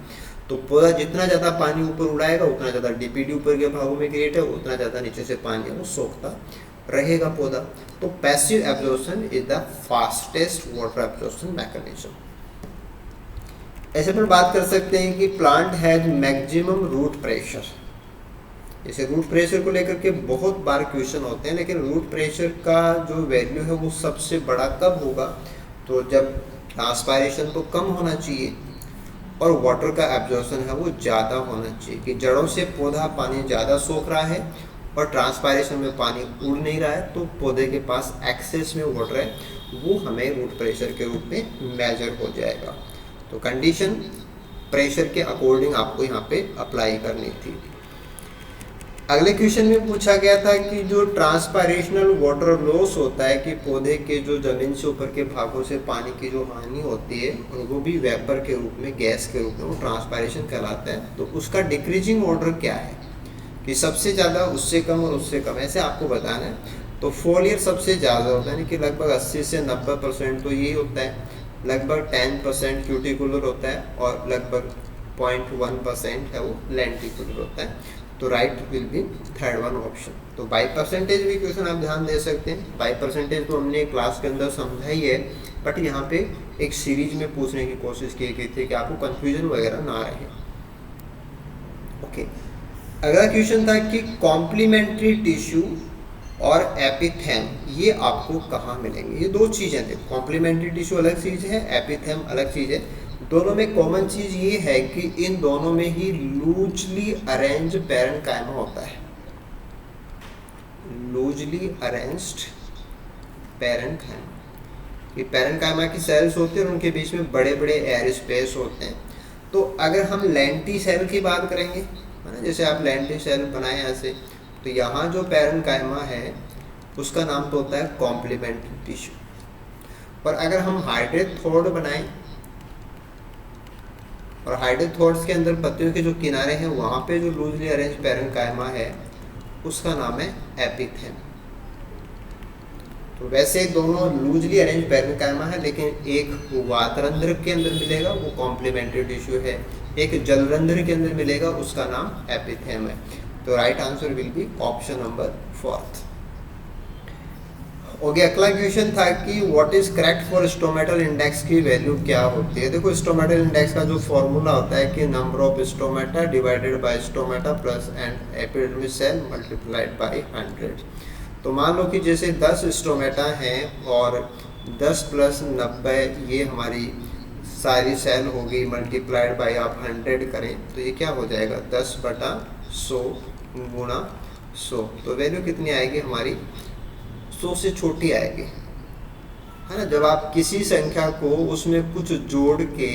तो पौधा जितना ज़्यादा पानी ऊपर उड़ाएगा उतना ज़्यादा डीपीडी ऊपर के भागों में क्रिएट है, उतना ज़्यादा नीचे से पानी है वो सोखता रहेगा पौधा। तो passive absorption is the fastest water absorption mechanism. ऐसे पर बात कर सकते हैं कि plant has maximum root pressure. जैसे रूट प्रेशर को लेकर के बहुत बार क्वेश्चन होते हैं, लेकिन रूट प्रेशर का जो वैल्यू है वो सबसे बड़ा कब होगा? तो जब ट्रांसपायरेशन तो कम होना चाहिए और वाटर का एब्जॉर्प्शन है वो ज़्यादा होना चाहिए, कि जड़ों से पौधा पानी ज़्यादा सोख रहा है और ट्रांसपायरेशन में पानी उड़ नहीं रहा है, तो पौधे के पास एक्सेस में वाटर है, वो हमें रूट प्रेशर के रूप में मेजर हो जाएगा। तो कंडीशन प्रेशर के अकॉर्डिंग आपको यहाँ पे अप्लाई करनी थी। अगले क्वेश्चन में पूछा गया था कि जो ट्रांसपायरेशनल वाटर लॉस होता है कि पौधे के जो जमीन से ऊपर के भागों से पानी की जो हानि होती है उनको भी वेपर के रूप में, गैस के रूप में वो ट्रांसपायरेशन कहलाता है। तो उसका डिक्रीजिंग ऑर्डर क्या है कि सबसे ज़्यादा, उससे कम और उससे कम, ऐसे आपको बताना है। तो फोलियर सबसे ज़्यादा होता है, यानी कि लगभग 80 से 90% तो यही होता है, लगभग 10% क्यूटिकुलर होता है और लगभग 0.1% है वो लेंटिकुलर होता है। तो right will be third one option. तो बाई परसेंटेज भी क्वेश्चन आप ध्यान दे सकते हैं। बाई परसेंटेज तो हमने क्लास के अंदर समझा ही है, बट यहाँ पे एक सीरीज में पूछने की कोशिश की गई थी कि आपको कंफ्यूजन वगैरह ना रहे। ओके, अगला क्वेश्चन था कि कॉम्प्लीमेंट्री टिश्यू और एपिथेम ये आपको कहाँ मिलेंगे। ये दो चीज़ें थे, कॉम्प्लीमेंट्री टिश्यू अलग चीज़ है, एपिथेम अलग चीज़ है। दोनों में कॉमन चीज़ ये है कि इन दोनों में ही लूजली अरेंज पैरेन्काइमा होता है। लूजली अरेंज्ड पैरेन्काइमा, ये पैरेन्काइमा की सेल्स होते हैं और उनके बीच में बड़े बड़े एयर स्पेस होते हैं। तो अगर हम लेंटी सेल की बात करेंगे, है ना, जैसे आप लेंटी सेल बनाए यहाँ से, तो यहाँ जो पैरेन्काइमा है उसका नाम तो होता है कॉम्प्लीमेंट्री टिश्यू। और अगर हम हाइड्रेथोड बनाएं और हाइड्रेथोड्स के अंदर पत्तियों के जो किनारे हैं वहाँ पे जो लूजली अरेंज पैरेन्काइमा है उसका नाम है एपिथेम। तो वैसे दोनों लूजली अरेंज पैरेन्काइमा है, लेकिन एक वातरंध्र के अंदर मिलेगा वो कॉम्प्लीमेंट्री टिश्यू है, एक जलरंध्र के अंदर मिलेगा उसका नाम एपिथेम है। तो right answer will be option number 4। Okay, अगला क्वेश्चन था कि what is correct for stomatal index की वैल्यू क्या होती है। देखो, स्टोमेटल इंडेक्स का जो फॉर्मूला होता है कि number of stomata divided by stomata plus and epidermis cell multiplied by 100। तो मान लो कि जैसे 10 स्टोमेटा हैं और 10 प्लस 90 ये हमारी सारी सेल होगी, मल्टीप्लाइड बाय आप 100 करें तो ये क्या हो जाएगा 10/100 गुणा 100। तो वैल्यू कितनी आएगी हमारी 100 से छोटी आएगी, है ना। जब आप किसी संख्या को उसमें कुछ जोड़ के,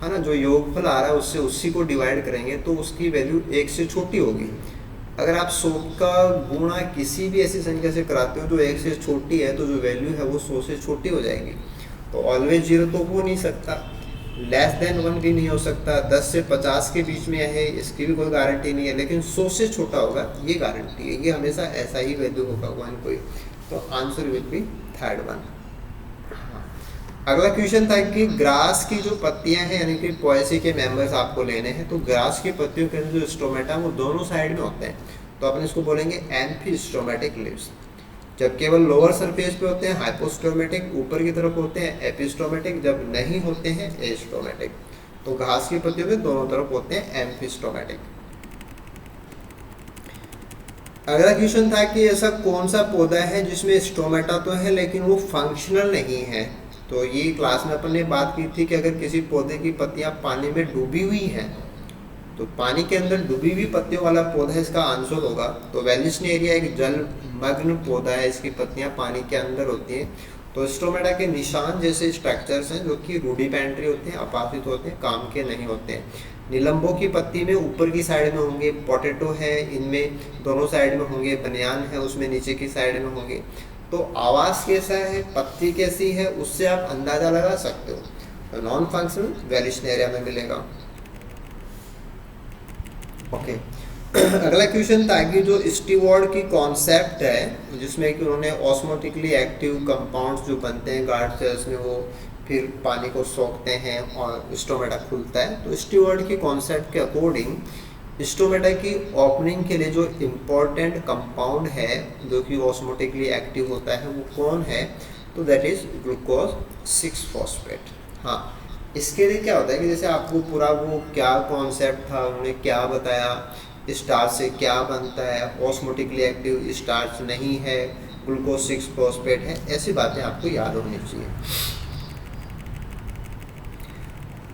है ना, जो योगफल आ रहा है उससे उसी को डिवाइड करेंगे तो उसकी वैल्यू 1 से छोटी होगी। अगर आप 100 का गुणा किसी भी ऐसी संख्या से कराते हो जो 1 से छोटी है तो जो वैल्यू है वो 100 से छोटी हो जाएगी। तो ऑलवेज 0 तो हो नहीं सकता, लेस देन 1 भी नहीं हो सकता, 10 से 50 के बीच में है इसकी भी कोई गारंटी नहीं है, लेकिन 100 से छोटा होगा ये गारंटी है, ये हमेशा ऐसा ही वैल्यू होगा 1 कोई। तो answer will be third one. अगला क्वेश्चन था कि ग्रास की जो पत्तियां हैं यानी कि पोएसी के मेंबर्स आपको लेने हैं। तो ग्रास की पत्तियों के अंदर जो स्टोमेटा वो दोनों साइड में होते हैं, तो अपन इसको बोलेंगे एम्फीस्टोमेटिक लीव्स। जब केवल लोअर सरफेस पे होते हैं हाइपोस्टोमेटिक, ऊपर की तरफ होते हैं एपिस्टोमेटिक, जब नहीं होते हैं एस्टोमेटिक। तो घास की पत्तियों में दोनों तरफ होते हैं एम्फीस्टोमेटिक। अगला क्वेश्चन था कि ऐसा कौन सा पौधा है जिसमें स्टोमेटा तो है लेकिन वो फंक्शनल नहीं है। तो ये क्लास में अपन ने बात की थी कि अगर किसी पौधे की पत्तियां पानी में डूबी हुई हैं तो पानी के अंदर डूबी हुई पत्तियों वाला पौधा इसका आंसर होगा। तो वेलिस्नेरिया एक जलमग्न पौधा है, इसकी पत्तियां पानी के अंदर होती हैं। तो स्टोमेटा के निशान जैसे स्ट्रक्चर्स हैं जो कि रूडिमेंट्री होते हैं, अपाशित होते हैं, काम के नहीं होते हैं। नीलंबों की पत्ती में ऊपर की साइड में होंगे, पोटैटो है इनमें दोनों साइड में होंगे, बनियान है उसमें नीचे की साइड में होंगे। तो आवाज़ कैसा है, पत्ती कैसी है, उससे आप अंदाज़ा लगा सकते हो। तो नॉन फंक्शनल वेलिस्नेरिया में मिलेगा। ओके, अगला क्वेश्चन था कि जो स्टीवर्ड की कॉन्सेप्ट है जिसमें कि उन्होंने ऑस्मोटिकली एक्टिव कंपाउंड्स जो बनते हैं गार्ड सेल्स में वो फिर पानी को सोखते हैं और स्टोमेटा खुलता है। तो स्टीवर्ड की कॉन्सेप्ट के अकॉर्डिंग स्टोमेटा की ओपनिंग के लिए जो इम्पोर्टेंट कंपाउंड है जो कि ऑस्मोटिकली एक्टिव होता है वो कौन है, तो दैट इज ग्लूकोज 6-फॉस्फेट। हाँ, इसके लिए क्या होता है कि जैसे आपको पूरा वो क्या कॉन्सेप्ट था, उन्होंने क्या बताया, स्टार्च से क्या बनता है, ऑस्मोटिकली एक्टिव स्टार्च नहीं है, ग्लूकोज 6-फॉस्फेट है, ऐसी बातें आपको याद होनी चाहिए।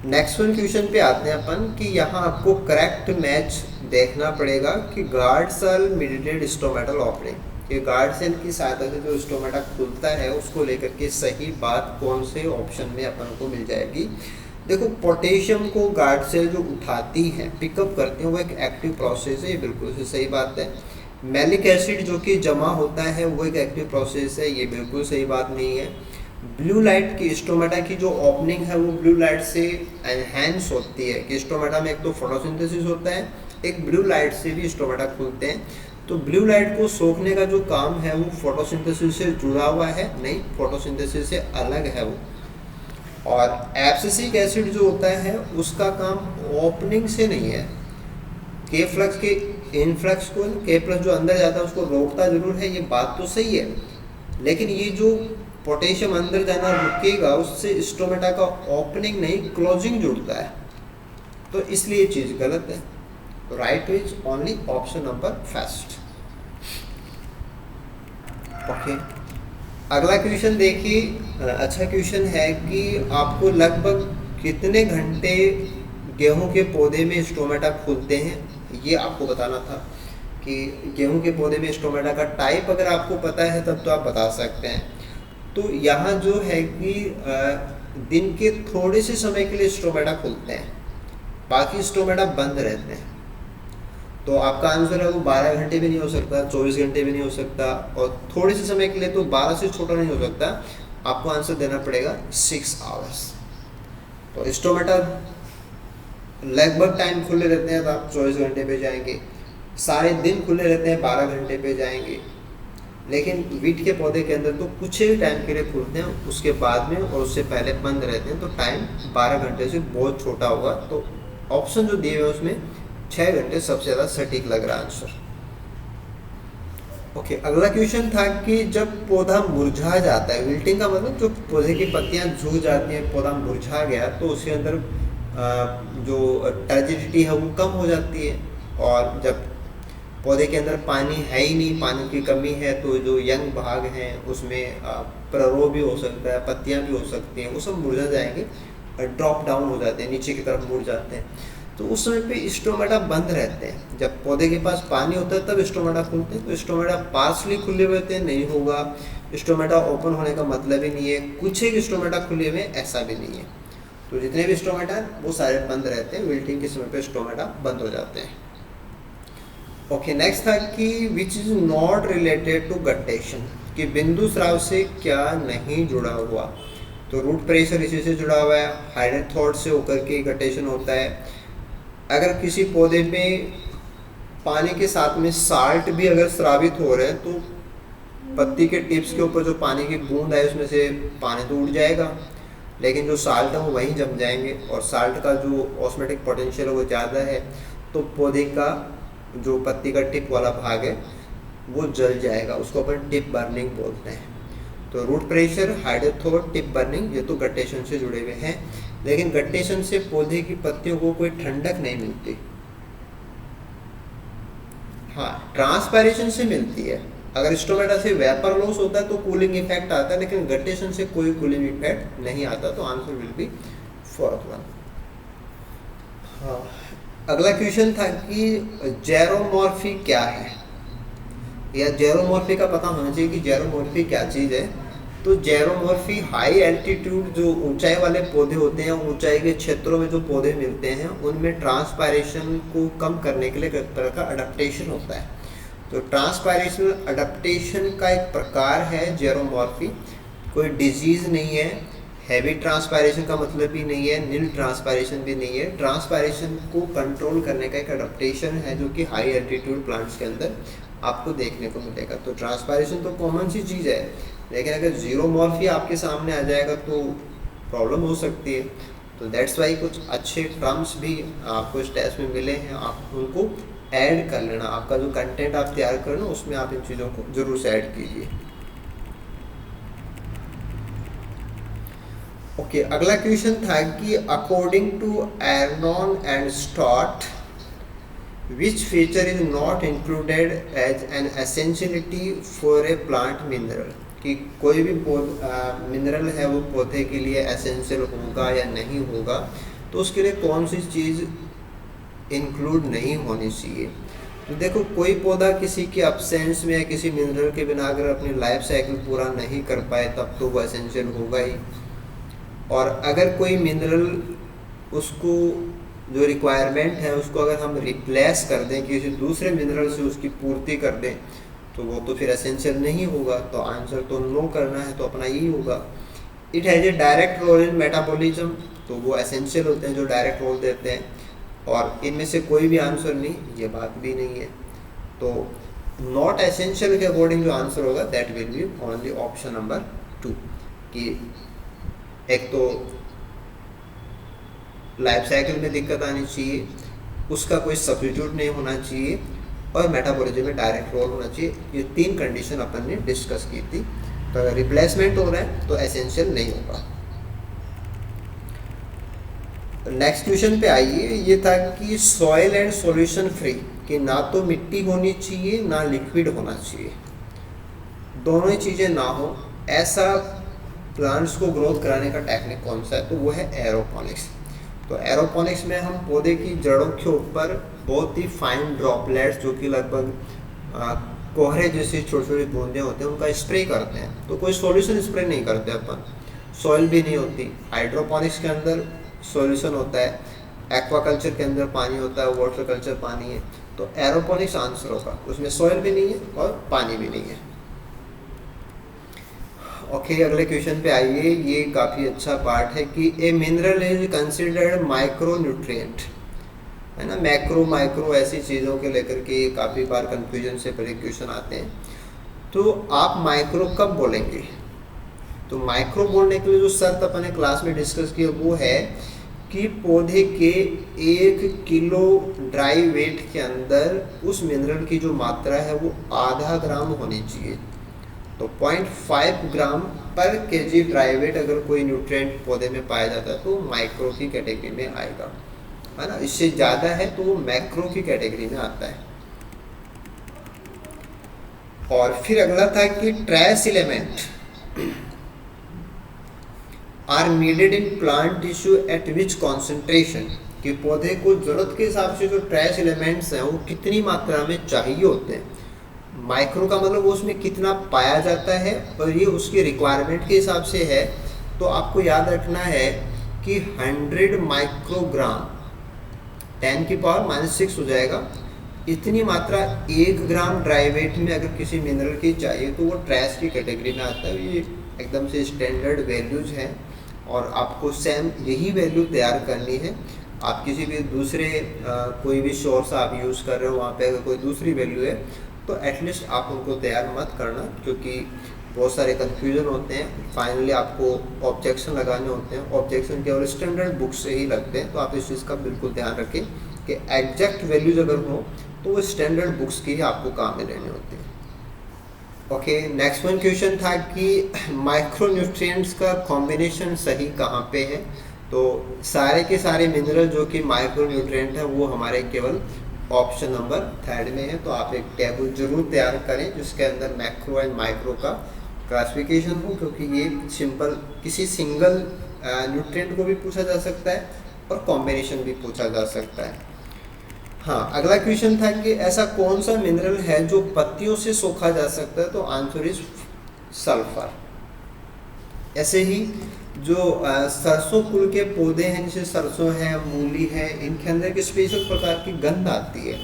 नेक्स्ट वन क्वेश्चन पे आते हैं अपन कि यहाँ आपको करेक्ट मैच देखना पड़ेगा कि guard cell mediated stomatal opening, ये गार्ड सेल की सहायता से जो स्टोमेटा खुलता है उसको लेकर के सही बात कौन से ऑप्शन में अपन को मिल जाएगी। देखो पोटेशियम को गार्ड सेल जो उठाती है, पिकअप करती है, वो एक एक्टिव प्रोसेस है, ये बिल्कुल से सही बात है। मैलिक एसिड जो कि जमा होता है वो एक एक्टिव प्रोसेस है, ये बिल्कुल सही बात नहीं है। ब्लू लाइट की स्टोमेटा की जो ओपनिंग है वो ब्लू लाइट से एनहेंस होती है कि स्टोमेटा में एक तो फोटोसिंथेसिस होता है, एक ब्लू लाइट से भी स्टोमेटा खुलते हैं। तो ब्लू लाइट को सोखने का जो काम है वो फोटोसिंथेसिस से जुड़ा हुआ है, नहीं, फोटोसिंथेसिस से अलग है वो। और एब्सिसिक एसिड जो होता है उसका काम ओपनिंग से नहीं है, के फ्लक्स के इनफ्लक्स को, के प्लस जो अंदर जाता है उसको रोकता जरूर है, ये बात तो सही है, लेकिन ये जो पोटेशियम अंदर जाना रुकेगा उससे स्टोमेटा का ओपनिंग नहीं क्लोजिंग जुड़ता है, तो इसलिए ये चीज़ गलत है। Right is only option number first. Okay, अगला क्वेश्चन देखिए, अच्छा क्वेश्चन है कि आपको लगभग कितने घंटे गेहूं के पौधे में स्टोमेटा खुलते हैं, ये आपको बताना था। कि गेहूं के पौधे में स्टोमेटा का टाइप अगर आपको पता है तब तो आप बता सकते हैं। तो यहाँ जो है कि दिन के थोड़े से समय के लिए स्टोमेटा खुलते हैं, बाकी स्टोमेटा बंद रहते हैं। तो आपका आंसर है वो 12 घंटे भी नहीं हो सकता, 24 घंटे भी नहीं हो सकता, और थोड़े से समय के लिए तो 12 से छोटा नहीं हो सकता। आपको आंसर देना पड़ेगा 6 आवर्स। तो स्टोमेटा लगभग टाइम खुले रहते हैं तो आप 24 घंटे पे जाएंगे, सारे दिन खुले रहते हैं 12 घंटे पे जाएंगे। लेकिन वीट के पौधे के अंदर तो कुछ ही टाइम के लिए खुलते हैं, उसके बाद में और उससे पहले बंद रहते हैं, तो टाइम 12 घंटे से बहुत छोटा होगा। तो ऑप्शन जो दिए हुए उसमें 6 घंटे सबसे ज़्यादा सटीक लग रहा आंसर। ओके, अगला क्वेश्चन था कि जब पौधा मुरझा जाता है, विल्टिंग का मतलब जो पौधे की पत्तियां झुक जाती हैं, पौधा मुरझा गया तो उसके अंदर जो टर्जिडिटी है वो कम हो जाती है। और जब पौधे के अंदर पानी है ही नहीं, पानी की कमी है, तो जो यंग भाग हैं उसमें प्ररोह भी हो सकता है, पत्तियां भी हो सकती हैं, वो सब मुरझा जाएंगे, ड्रॉप डाउन हो जाते हैं, नीचे की तरफ मुड़ जाते हैं। तो उस समय पे स्टोमेटा बंद रहते हैं। जब पौधे के पास पानी होता है तब स्टोमेटा खुलते हैं। तो स्टोमेटा पार्शली खुले हुए थे नहीं होगा, स्टोमेटा ओपन होने का मतलब ही नहीं है, कुछ एक स्टोमेटा खुले हुए ऐसा भी नहीं है। तो जितने भी स्टोमेटा वो सारे बंद रहते हैं, विल्टिंग के समय पे स्टोमेटा बंद हो जाते हैं। ओके, नेक्स्ट था कि which is not related to guttation, कि बिंदु स्राव से क्या नहीं जुड़ा हुआ। तो रूट प्रेशर इसी से जुड़ा हुआ है, हाइड्रोथॉट से होकर के गटेशन होता है। अगर किसी पौधे में पानी के साथ में साल्ट भी अगर स्रावित हो रहे हैं तो पत्ती के टिप्स के ऊपर जो पानी की बूंद है उसमें से पानी तो उड़ जाएगा, लेकिन जो साल्ट है वो वहीं जम जाएंगे, और साल्ट का जो ऑस्मोटिक पोटेंशियल है वो ज़्यादा है, तो पौधे का जो पत्ती का टिप वाला भाग है वो जल जाएगा, उसको अपन टिप बर्निंग बोलते हैं। तो रूट प्रेशर, हाइड्रोथॉट, टिप बर्निंग ये तो गटेशन से जुड़े हुए हैं, लेकिन गटेशन से पौधे की पत्तियों को कोई ठंडक नहीं मिलती। हाँ, ट्रांसपायरेशन से मिलती है। अगर स्टोमेटा से वेपर लॉस होता है तो कूलिंग इफेक्ट आता है, लेकिन गटेशन से कोई कूलिंग इफेक्ट नहीं आता। तो answer will be fourth one. हाँ, अगला क्वेश्चन था कि जेरोमॉर्फी क्या है, या जेरोमॉर्फी का पता होना चाहिए कि जेरोमॉर्फी क्या चीज़ है। तो जेरोमॉर्फी हाई एल्टीट्यूड जो ऊंचाई वाले पौधे होते हैं, ऊंचाई के क्षेत्रों में जो पौधे मिलते हैं उनमें ट्रांसपायरेशन को कम करने के लिए एक तरह का अडेप्टेशन होता है। तो ट्रांसपायरेशन अडेप्टेशन का एक प्रकार है जेरोमॉर्फी, कोई डिजीज़ नहीं है। हैवी ट्रांसपायरेशन का मतलब भी नहीं है, नील ट्रांसपायरेशन भी नहीं है। ट्रांसपायरेशन को कंट्रोल करने का एक अडेप्टेशन है जो कि हाई एल्टीट्यूड प्लांट्स के अंदर आपको देखने को मिलेगा। तो ट्रांसपायरेशन तो कॉमन सी चीज़ है, लेकिन अगर जीरोमॉर्फी आपके सामने आ जाएगा तो प्रॉब्लम हो सकती है। तो दैट्स वाई कुछ अच्छे टर्म्स भी आपको इस टेस्ट में मिले हैं, आप उनको ऐड कर लेना। आपका जो कंटेंट आप तैयार करना उसमें आप इन चीज़ों को जरूर से ऐड कीजिए। ओके, अगला क्वेश्चन था कि according to Arnon and Stout which feature is not included as an essentiality for a plant mineral, कि कोई भी मिनरल है वो पौधे के लिए एसेंशियल होगा या नहीं होगा, तो उसके लिए कौन सी चीज़ इंक्लूड नहीं होनी चाहिए। तो देखो, कोई पौधा किसी के अब्सेंस में या किसी मिनरल के बिना अगर अपनी लाइफ साइकिल पूरा नहीं कर पाए तब तो वो एसेंशियल होगा ही। और अगर कोई मिनरल उसको जो रिक्वायरमेंट है उसको अगर हम रिप्लेस कर दें किसी दूसरे मिनरल से उसकी पूर्ति कर दें तो वो तो फिर एसेंशियल नहीं होगा। तो आंसर तो नो करना है तो अपना यही होगा। It has a direct role in metabolism, तो वो एसेंशियल होते हैं जो डायरेक्ट रोल देते हैं। और इनमें से कोई भी आंसर नहीं, ये बात भी नहीं है। तो नॉट एसेंशियल के अकॉर्डिंग जो आंसर होगा that will B only option number 2 कि एक तो लाइफ साइकिल में दिक्कत आनी चाहिए, उसका कोई सब्स्टिट्यूट नहीं होना चाहिए और मेटाबॉलिज्म में डायरेक्ट रोल होना चाहिए। ये 3 कंडीशन अपन ने डिस्कस की थी। तो अगर रिप्लेसमेंट हो रहा है तो एसेंशियल नहीं होगा। नेक्स्ट क्वेश्चन पे आइए। ये था कि सॉइल एंड सॉल्यूशन फ्री, कि ना तो मिट्टी होनी चाहिए ना लिक्विड होना चाहिए, दोनों ही चीज़ें ना हो, ऐसा प्लांट्स को ग्रोथ कराने का टेक्निक कौन सा है? तो वो है एरोपोनिक्स। तो एरोपोनिक्स में हम पौधे की जड़ों के ऊपर बहुत ही फाइन ड्रॉपलेट्स जो कि लगभग कोहरे जैसी छोटी छोटी बूंदें होते हैं उनका स्प्रे करते हैं। तो कोई सॉल्यूशन स्प्रे नहीं करते अपन, सॉइल भी नहीं होती। हाइड्रोपोनिक्स के अंदर सॉल्यूशन होता है, एक्वाकल्चर के अंदर पानी होता है, वाटर कल्चर पानी है। तो एरोपोनिक्स आंसर होगा, उसमें सॉइल भी नहीं है और पानी भी नहीं है। ओके, अगले क्वेश्चन पे आइए। ये काफ़ी अच्छा पार्ट है कि a mineral is considered micro nutrient, है ना। मैक्रो माइक्रो ऐसी चीज़ों के लेकर के काफ़ी बार कंफ्यूजन से पहले क्वेश्चन आते हैं। तो आप माइक्रो कब बोलेंगे? तो माइक्रो बोलने के लिए जो शर्त अपन ने क्लास में डिस्कस की वो है कि पौधे के 1 किलो ड्राई वेट के अंदर उस मिनरल की जो मात्रा है वो आधा ग्राम होनी चाहिए। तो 0.5 ग्राम पर केजी ड्राई वेट अगर कोई न्यूट्रिएंट पौधे में पाया जाता है तो माइक्रो की कैटेगरी में आएगा, है ना। इससे ज़्यादा है तो वो मैक्रो की कैटेगरी में आता है। और फिर अगला था कि trace element are needed in plant tissue at which concentration, कि पौधे को जरूरत के हिसाब से जो ट्रेस एलिमेंट्स हैं वो कितनी मात्रा में चाहिए होते हैं। माइक्रो का मतलब वो उसमें कितना पाया जाता है और ये उसकी रिक्वायरमेंट के हिसाब से है। तो आपको याद रखना है कि 100 माइक्रोग्राम 10⁻⁻⁶ हो जाएगा। इतनी मात्रा 1 ग्राम ड्राई वेट में अगर किसी मिनरल की चाहिए तो वो ट्रेस की कैटेगरी में आता है। ये एकदम से स्टैंडर्ड वैल्यूज हैं और आपको सेम यही वैल्यू तैयार करनी है। आप किसी भी दूसरे कोई भी सोर्स आप यूज़ कर रहे हो वहाँ पे अगर कोई दूसरी वैल्यू है तो एटलीस्ट आप उनको तैयार मत करना, क्योंकि बहुत सारे कन्फ्यूजन होते हैं। फाइनली आपको ऑब्जेक्शन लगाने होते हैं, ऑब्जेक्शन केवल स्टैंडर्ड बुक से ही लगते हैं। तो आप इस चीज़ का बिल्कुल ध्यान रखें कि एग्जैक्ट वैल्यूज अगर हो तो वो स्टैंडर्ड बुक्स की ही आपको काम में लेनी होती है। ओके, नेक्स्ट वन क्वेश्चन था कि माइक्रो न्यूट्रिएंट्स का कॉम्बिनेशन सही कहाँ पे है? तो सारे के सारे मिनरल जो कि माइक्रो न्यूट्रिएंट है वो हमारे केवल ऑप्शन नंबर 3 में है। तो आप एक टेबल जरूर तैयार करें जिसके अंदर मैक्रो एंड माइक्रो का क्लासिफिकेशन हो, क्योंकि ये सिंपल किसी सिंगल न्यूट्रिएंट को भी पूछा जा सकता है और कॉम्बिनेशन भी पूछा जा सकता है। हाँ, अगला क्वेश्चन था कि ऐसा कौन सा मिनरल है जो पत्तियों से सोखा जा सकता है? तो आंसर इज सल्फर। ऐसे ही जो सरसों कुल के पौधे हैं जैसे सरसों है, मूली है, इनके अंदर एक स्पेशल प्रकार की गंध आती है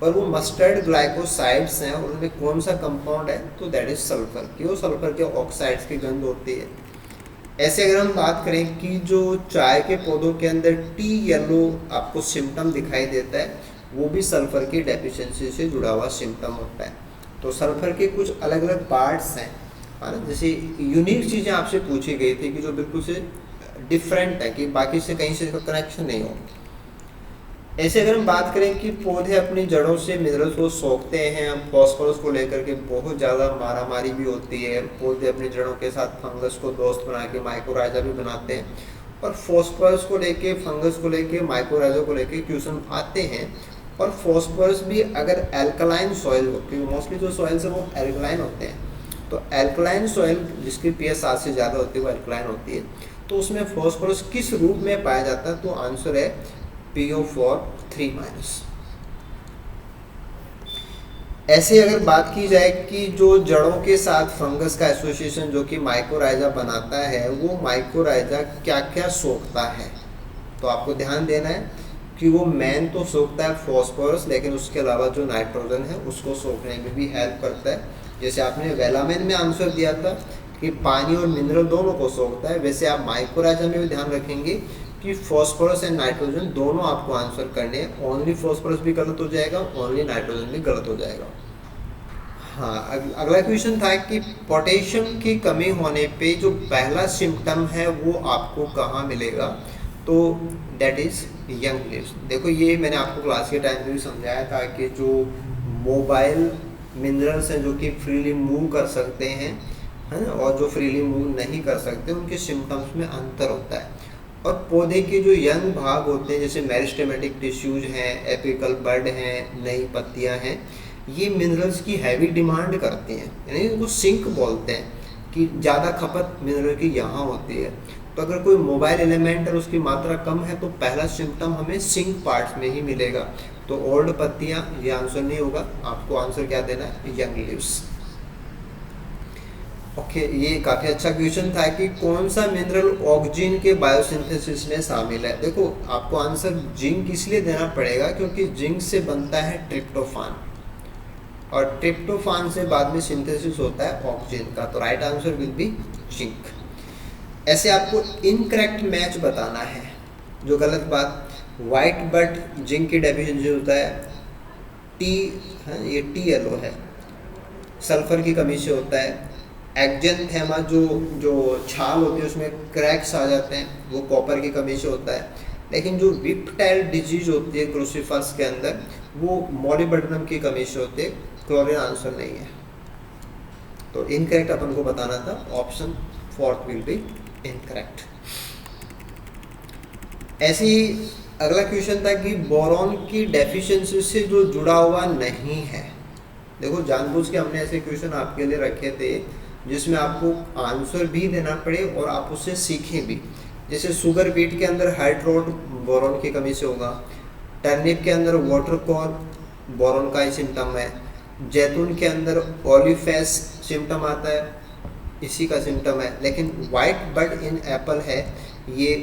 और वो मस्टर्ड ग्लाइकोसाइड्स हैं और उनमें कौन सा कंपाउंड है? तो दैट इज सल्फर। क्यों? सल्फर के ऑक्साइड्स की गंध होती है। ऐसे अगर हम बात करें कि जो चाय के पौधों के अंदर टी येलो आपको सिम्टम दिखाई देता है वो भी सल्फर की डेफिशिएंसी से जुड़ा हुआ सिम्टम होता है। तो सल्फर के कुछ अलग अलग पार्ट्स हैं, है ना। जैसे यूनिक चीज़ें आपसे पूछी गई थी कि जो बिल्कुल से डिफरेंट है, कि बाकी से कहीं से कनेक्शन नहीं हो। ऐसे अगर हम बात करें कि पौधे अपनी जड़ों से मिनरल्स को सोखते हैं, फॉस्फोरस को लेकर के बहुत ज़्यादा मारामारी भी होती है। पौधे अपनी जड़ों के साथ फंगस को दोस्त बना के माइकोराइजा भी बनाते हैं और फॉस्फोरस को लेके, फंगस को लेके, माइकोराइजा को लेके क्वेश्चन आते हैं। और फॉस्फोरस भी अगर एल्कलाइन सॉइल हो, क्योंकि मोस्टली जो सॉइल्स है वो एल्कलाइन होते हैं, तो एल्कलाइन सॉइल जिसकी pH 7 से ज़्यादा होती है वो एल्कलाइन होती है। तो उसमें फॉस्फोरस किस रूप में पाया जाता है? तो आंसर है PO4 3-। ऐसे अगर बात की जाए कि जो जड़ों के साथ फंगस का एसोसिएशन जो कि माइकोराइजा बनाता है, वो माइकोराइजा क्या क्या सोखता है? तो आपको ध्यान देना है कि वो मेन तो सोखता है फॉस्फोरस, लेकिन उसके अलावा जो नाइट्रोजन है उसको सोखने में भी हेल्प करता है। जैसे आपने वेलामेन में आंसर दिया था कि पानी और मिनरल दोनों को सोखता है, वैसे आप माइक्रोराइजा में भी ध्यान रखेंगे कि फॉस्फोरस एंड नाइट्रोजन दोनों आपको आंसर करने हैं। ओनली फॉस्फोरस भी गलत हो जाएगा, ओनली नाइट्रोजन भी गलत हो जाएगा। हाँ, अगला क्वेश्चन था कि पोटेशियम की कमी होने पे जो पहला सिम्टम है वो आपको कहाँ मिलेगा, तो डेट इज़ यंग लीव्स। देखो ये मैंने आपको क्लास के टाइम में भी समझाया था कि जो मोबाइल मिनरल्स हैं जो कि फ्रीली मूव कर सकते हैं, है ना, और जो फ्रीली मूव नहीं कर सकते, उनके सिम्टम्स में अंतर होता है। और पौधे के जो यंग भाग होते हैं जैसे मेरिस्टेमेटिक टिश्यूज हैं, एपिकल बड हैं, नई पत्तियां हैं, ये मिनरल्स की हैवी डिमांड करते हैं, यानी इनको सिंक बोलते हैं कि ज़्यादा खपत मिनरल की यहाँ होती है। तो अगर कोई मोबाइल एलिमेंट और उसकी मात्रा कम है तो पहला सिम्टम हमें सिंक पार्ट्स में ही मिलेगा। तो ओल्ड पत्तियाँ ये आंसर नहीं होगा, आपको आंसर क्या देना है, यंग लीव्स। ओके, ये काफ़ी अच्छा क्वेश्चन था कि कौन सा मिनरल ऑक्सीजन के बायोसिंथेसिस में शामिल है। देखो आपको आंसर जिंक इसलिए देना पड़ेगा क्योंकि जिंक से बनता है ट्रिप्टोफान, और ट्रिप्टोफान से बाद में सिंथेसिस होता है ऑक्सीजन का। तो right answer will be zinc. ऐसे आपको इनकरेक्ट मैच बताना है, जो गलत बात, वाइट बट जिंक की डेफिशिएंसी होता है, टी है ये TLO है, सल्फर की कमी से होता है। एक्जेंथेमा जो छाल होती है उसमें क्रैक्स आ जाते हैं, वो कॉपर की कमी से होता है। लेकिन जो विप्टाइल डिजीज होती है क्रूसीफर्स के अंदर, वो मॉलिबेडनम की कमी से होती है। क्लोरीन आंसर नहीं है, तो इनकरेक्ट अपन को बताना था, ऑप्शन 4 विल बी इनकरेक्ट। ऐसे ही अगला क्वेश्चन था कि बोरॉन की डेफिशिएंसी से जो जुड़ा हुआ नहीं है। देखो जानबूझ के हमने ऐसे क्वेश्चन आपके लिए रखे थे जिसमें आपको आंसर भी देना पड़े और आप उससे सीखें भी। जैसे शुगर बीट के अंदर हाइड्रोट बोरॉन की कमी से होगा, टर्निप के अंदर वाटर कॉर बोरॉन का ही सिम्टम है, जैतून के अंदर ओलिफेस सिम्टम आता है, इसी का सिम्टम है। लेकिन वाइट बड इन एप्पल है, ये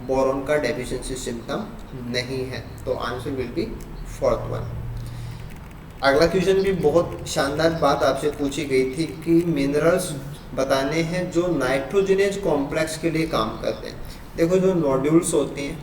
बोरॉन का डेफिशिएंसी सिम्टम नहीं है। तो answer will be 4th one. अगला क्वेश्चन भी बहुत शानदार बात आपसे पूछी गई थी कि मिनरल्स बताने हैं जो नाइट्रोजनेज कॉम्प्लेक्स के लिए काम करते हैं। देखो जो नोड्यूल्स होती हैं,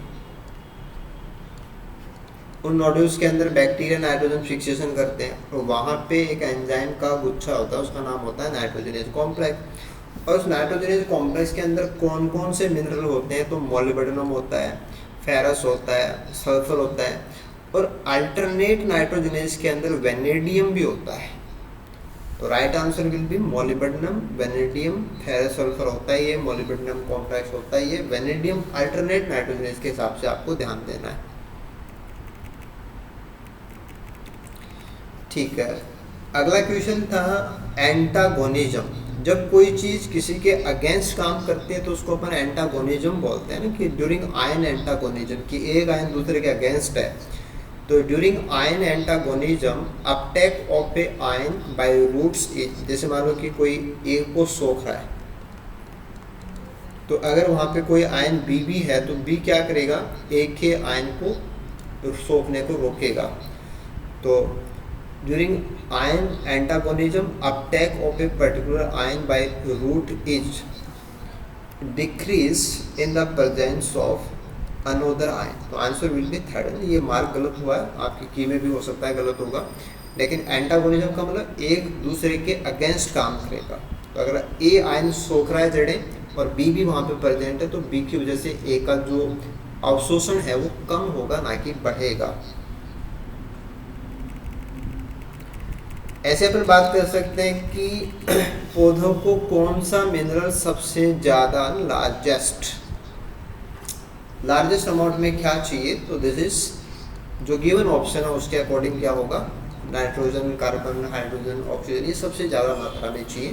उन नोड्यूल्स के अंदर बैक्टीरिया नाइट्रोजन फिक्सेशन करते हैं, तो वहाँ पे एक एंजाइम का गुच्छा होता है, उसका नाम होता है नाइट्रोजनेज कॉम्प्लेक्स। और उस नाइट्रोजनेज कॉम्प्लेक्स के अंदर कौन कौन से मिनरल होते हैं, तो मॉलिब्डेनम होता है, फेरस होता है, सल्फर होता है, और अल्टरनेट नाइट्रोजनेज के अंदर वेनेडियम भी होता है। तो right answer will be molybdenum, vanadium, ferrous sulphur होता है ये, मॉलिब्डेनम कॉम्प्लेक्स होता है ये, वेनेडियम अल्टरनेट नाइट्रोजनेज के हिसाब से आपको ध्यान देना है। ठीक है, अगला क्वेश्चन था एंटागोनिज्म। जब कोई चीज़ किसी के अगेंस्ट काम करती है तो उसको अपन एंटागोनिज्म बोलते हैं ना, कि ड्यूरिंग आयन एंटागोनिज्म, कि एक आयन दूसरे के अगेंस्ट है। तो during ion antagonism uptake of a ion by roots is, जैसे मान लो कि कोई ए को सोख रहा है, तो अगर वहाँ पे कोई आयन बी भी है तो बी क्या करेगा, ए के आयन को सोखने को रोकेगा। तो during ion antagonism uptake of a particular ion by root is decrease in the presence of another ion। तो आंसर विल बी 3rd। ये मार्क गलत हुआ है, आपकी की में भी हो सकता है गलत होगा, लेकिन एंटागोनिज्म का मतलब एक दूसरे के अगेंस्ट काम करेगा। तो अगर ए आयन सोख रहा है जड़ें और बी भी वहाँ पे प्रेजेंट है, तो बी की वजह से ए का जो अवशोषण है वो कम होगा, ना कि बढ़ेगा। ऐसे अपन बात कर सकते हैं कि पौधों को कौन सा मिनरल सबसे ज़्यादा लार्जेस्ट अमाउंट में क्या चाहिए, तो दिस इज जो गिवन ऑप्शन है उसके अकॉर्डिंग क्या होगा, नाइट्रोजन, कार्बन, हाइड्रोजन, ऑक्सीजन, ये सबसे ज़्यादा मात्रा में चाहिए।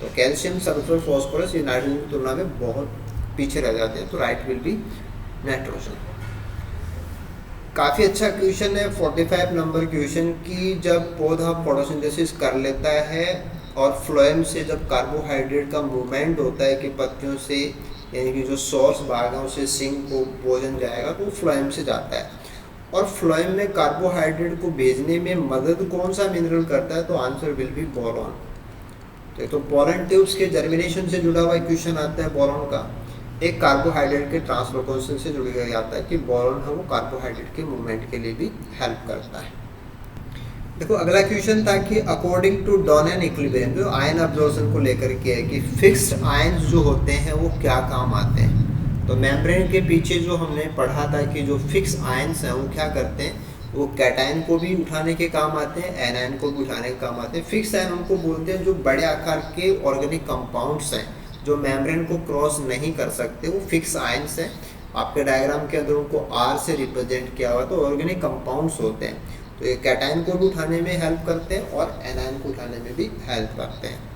तो कैल्शियम, सल्फर, फॉस्फोरस ये नाइट्रोजन की तुलना में बहुत पीछे रह जाते हैं। तो राइट विल बी नाइट्रोजन। काफ़ी अच्छा क्वेश्चन है 45 नंबर क्वेश्चन की, जब पौधा फोटोसिंथेसिस कर लेता है और फ्लोएम से जब कार्बोहाइड्रेट का मूवमेंट होता है कि पत्तियों से यानी कि जो सोर्स भाग है उसे सिंक को भोजन जाएगा तो फ्लोएम से जाता है। और फ्लोएम में कार्बोहाइड्रेट को भेजने में मदद कौन सा मिनरल करता है? तो आंसर विल बी बोरॉन। तो बोरॉन ट्यूब्स के जर्मिनेशन से जुड़ा हुआ क्वेश्चन आता है बोरॉन का। एक कार्बोहाइड्रेट के ट्रांसलोकेशन से जुड़ गया जाता है कि बोरॉन है वो कार्बोहाइड्रेट के मूवमेंट के लिए भी हेल्प करता है। देखो अगला क्वेश्चन था कि अकॉर्डिंग टू डॉनेन इक्विलिब्रियम, जो आयन अब्जॉर्प्शन को लेकर के है कि फिक्स्ड आयन्स जो होते हैं वो क्या काम आते हैं। तो मेम्ब्रेन के पीछे जो हमने पढ़ा था कि जो फिक्स आयन्स हैं वो क्या करते हैं, वो कैटायन को भी उठाने के काम आते हैं, एनायन को भी उठाने के काम आते हैं। फिक्स आयन उनको बोलते हैं जो बड़े आकार के ऑर्गेनिक कंपाउंड्स हैं जो मेम्ब्रेन को क्रॉस नहीं कर सकते, वो फिक्स आयन्स हैं। आपके डायग्राम के अंदर उनको आर से रिप्रेजेंट किया हुआ, तो ऑर्गेनिक कंपाउंड्स होते हैं। तो ये कैटायन को भी उठाने में हेल्प करते हैं और एनायन को उठाने में भी हेल्प करते हैं।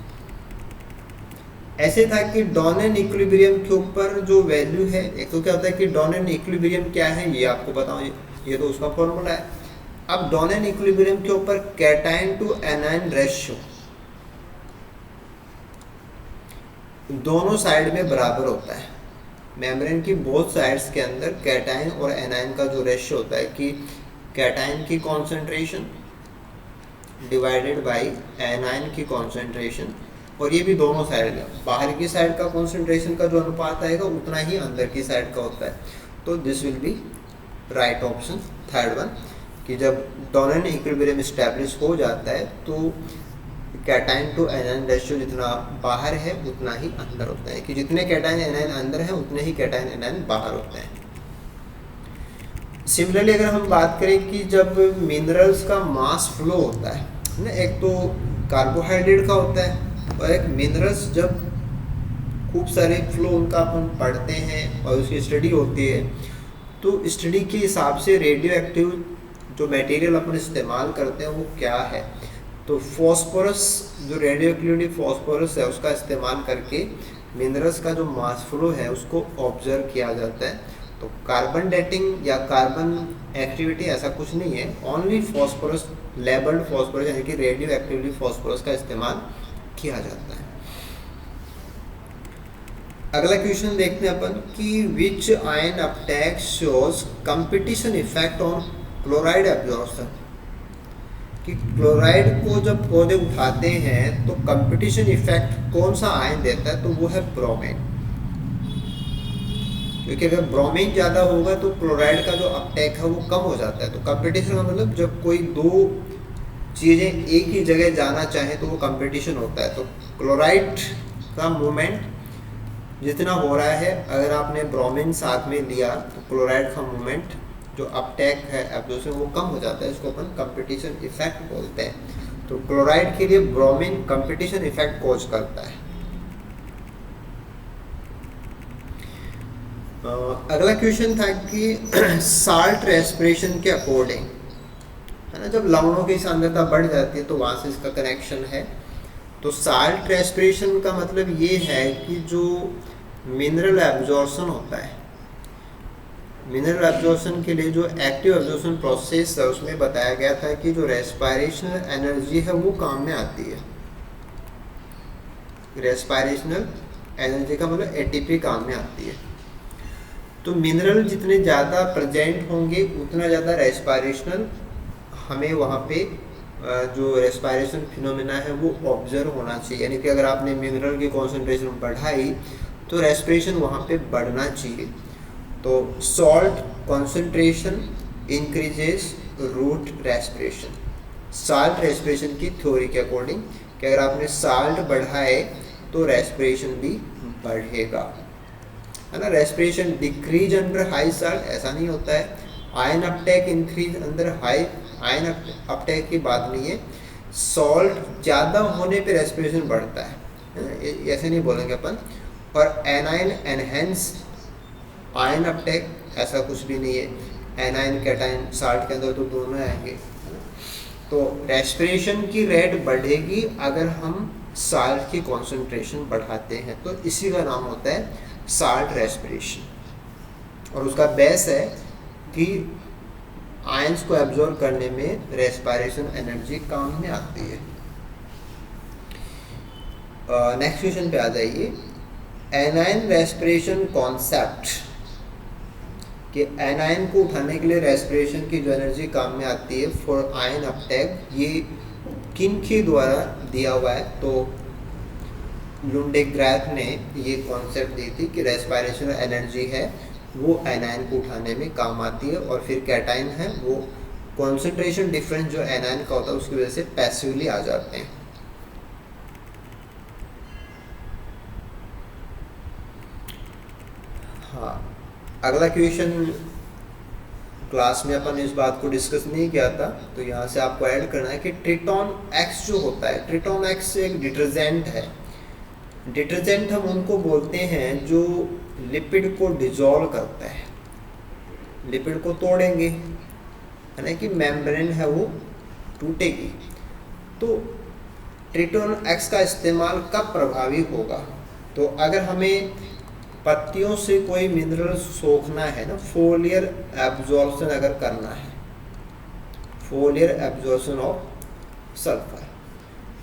ऐसे था कि डॉनेन इक्विलिब्रियम के ऊपर जो वैल्यू है, एक तो क्या होता है कि डॉनेन इक्विलिब्रियम क्या है ये आपको बताऊं, ये तो उसका फॉर्मूला है। अब डॉनेन इक्विलिब्रियम के ऊपर कैटायन टू एनायन रेशियो दोनों साइड में बराबर होता है। मेम्ब्रेन की बोथ साइड्स के अंदर कैटायन और एनायन का जो रेशियो होता है कि कैटायन की कॉन्सेंट्रेशन डिवाइडेड बाय एनायन की कॉन्सेंट्रेशन, और ये भी दोनों साइड में, बाहर की साइड का कॉन्सेंट्रेशन का जो अनुपात आएगा उतना ही अंदर की साइड का होता है। तो this will be right option third one, कि जब डॉनेन इक्विलिब्रियम एस्टैब्लिश हो जाता है तो कैटायन टू एनायन रेशियो जितना बाहर है उतना ही अंदर होता है, कि जितने कैटायन एनायन अंदर है उतने ही कैटायन एनायन बाहर होते हैं। सिमिलरली अगर हम बात करें कि जब मिनरल्स का मास फ्लो होता है ना, एक तो कार्बोहाइड्रेट का होता है और एक मिनरल्स जब खूब सारे फ्लो उनका अपन पढ़ते हैं और उसकी स्टडी होती है, तो स्टडी के हिसाब से रेडियो एक्टिव जो मटेरियल अपन इस्तेमाल करते हैं वो क्या है। तो फॉस्फोरस, जो रेडियो एक्टिविटी फॉस्फोरस है उसका इस्तेमाल करके मिनरल्स का जो मास फ्लो है उसको ऑब्जर्व किया जाता है। तो कार्बन डेटिंग या कार्बन एक्टिविटी ऐसा कुछ नहीं है, ओनली फॉस्फोरस, लेबल्ड फॉस्फोरस यानी कि रेडियो एक्टिविटी फॉस्फोरस का इस्तेमाल किया जाता है। अगला क्वेश्चन देखते हैं अपन कि विच ion Uptake shows competition effect on chloride absorption, कि क्लोराइड को जब पौधे उठाते हैं तो कंपटीशन इफेक्ट कौन सा आयन देता है, तो वो है ब्रोमीन। क्योंकि अगर ब्रोमीन ज़्यादा होगा तो क्लोराइड का जो अपटेक है वो कम हो जाता है। तो कंपटीशन का मतलब जब कोई दो चीज़ें एक ही जगह जाना चाहे तो वो कंपटीशन होता है। तो क्लोराइड का मूवमेंट जितना हो रहा है, अगर आपने ब्रोमीन साथ में लिया तो क्लोराइड का मूवमेंट जो अपटेक है एब्जॉर्प्शन वो कम हो जाता है, इसको अपन कंपटीशन इफेक्ट बोलते हैं। तो क्लोराइड के लिए ब्रोमीन कंपटीशन इफेक्ट कॉज करता है। अगला क्वेश्चन था कि साल्ट रेस्पिरेशन के अकॉर्डिंग, है ना, जब लवणों की सांद्रता बढ़ जाती है तो वहाँ से इसका कनेक्शन है। तो साल्ट रेस्पिरेशन का मतलब ये है कि जो मिनरल एब्जॉर्प्शन होता है, मिनरल एब्जॉर्प्शन के लिए जो एक्टिव एब्जॉर्प्शन प्रोसेस है उसमें बताया गया था कि जो रेस्पिरेशनल एनर्जी है वो काम में आती है। रेस्पिरेशनल एनर्जी का मतलब एटीपी काम में आती है। तो मिनरल जितने ज़्यादा प्रेजेंट होंगे उतना ज़्यादा रेस्पिरेशनल हमें वहाँ पे जो रेस्पिरेशन फिनोमेना है वो ऑब्जर्व होना चाहिए। यानी कि अगर आपने मिनरल की कॉन्सेंट्रेशन बढ़ाई तो रेस्पिरेशन वहाँ पे बढ़ना चाहिए। तो salt concentration increases root respiration, salt respiration की थ्योरी के अकॉर्डिंग कि अगर आपने साल्ट बढ़ाए तो रेस्पिरेशन भी बढ़ेगा, है ना। Respiration decrease under high salt ऐसा नहीं होता है। Ion Uptake increase under high, ion Uptake की बात नहीं है। सॉल्ट ज़्यादा होने पे रेस्पिरेशन बढ़ता है, ऐसे नहीं बोलेंगे अपन। और एनायन एनहेंस आयन अपटेक ऐसा कुछ भी नहीं है। एनायन कैटायन साल्ट के अंदर तो दोनों आएंगे, है ना। तो रेस्पिरेशन की रेट बढ़ेगी अगर हम साल्ट की कॉन्सेंट्रेशन बढ़ाते हैं, तो इसी का नाम होता है साल्ट रेस्पिरेशन। और उसका बेस है कि आयंस को एब्जॉर्ब करने में रेस्पिरेशन एनर्जी काम में आती है। नेक्स्ट क्वेश्चन पे आ जाइए एनायन रेस्पिरेशन कॉन्सेप्ट कि एनायन को उठाने के लिए रेस्पिरेशन की जो एनर्जी काम में आती है फॉर आयन अपटेक, ये किन के द्वारा दिया हुआ है? तो लुंडेग्रैफ ने ये कॉन्सेप्ट दी थी कि रेस्पिरेशन एनर्जी है वो एनायन को उठाने में काम आती है, और फिर कैटाइन है वो कॉन्सेंट्रेशन डिफरेंस जो एनायन का होता है उसकी वजह से पैसिवली आ जाते हैं। हाँ, अगला क्वेश्चन क्लास में अपन इस बात को डिस्कस नहीं किया था, तो यहाँ से आपको ऐड करना है कि ट्रिटोन एक्स जो होता है, ट्रिटोन एक्स एक डिटर्जेंट है। डिटर्जेंट हम उनको बोलते हैं जो लिपिड को डिजोल्व करता है, लिपिड को तोड़ेंगे, है ना, कि मेम्ब्रेन है वो टूटेगी। तो ट्रिटोन एक्स का इस्तेमाल कब प्रभावी होगा? तो अगर हमें पत्तियों से कोई मिनरल सोखना है ना, फोलियर एब्जॉर्प्शन अगर करना है, फोलियर एब्जॉर्प्शन ऑफ सल्फर,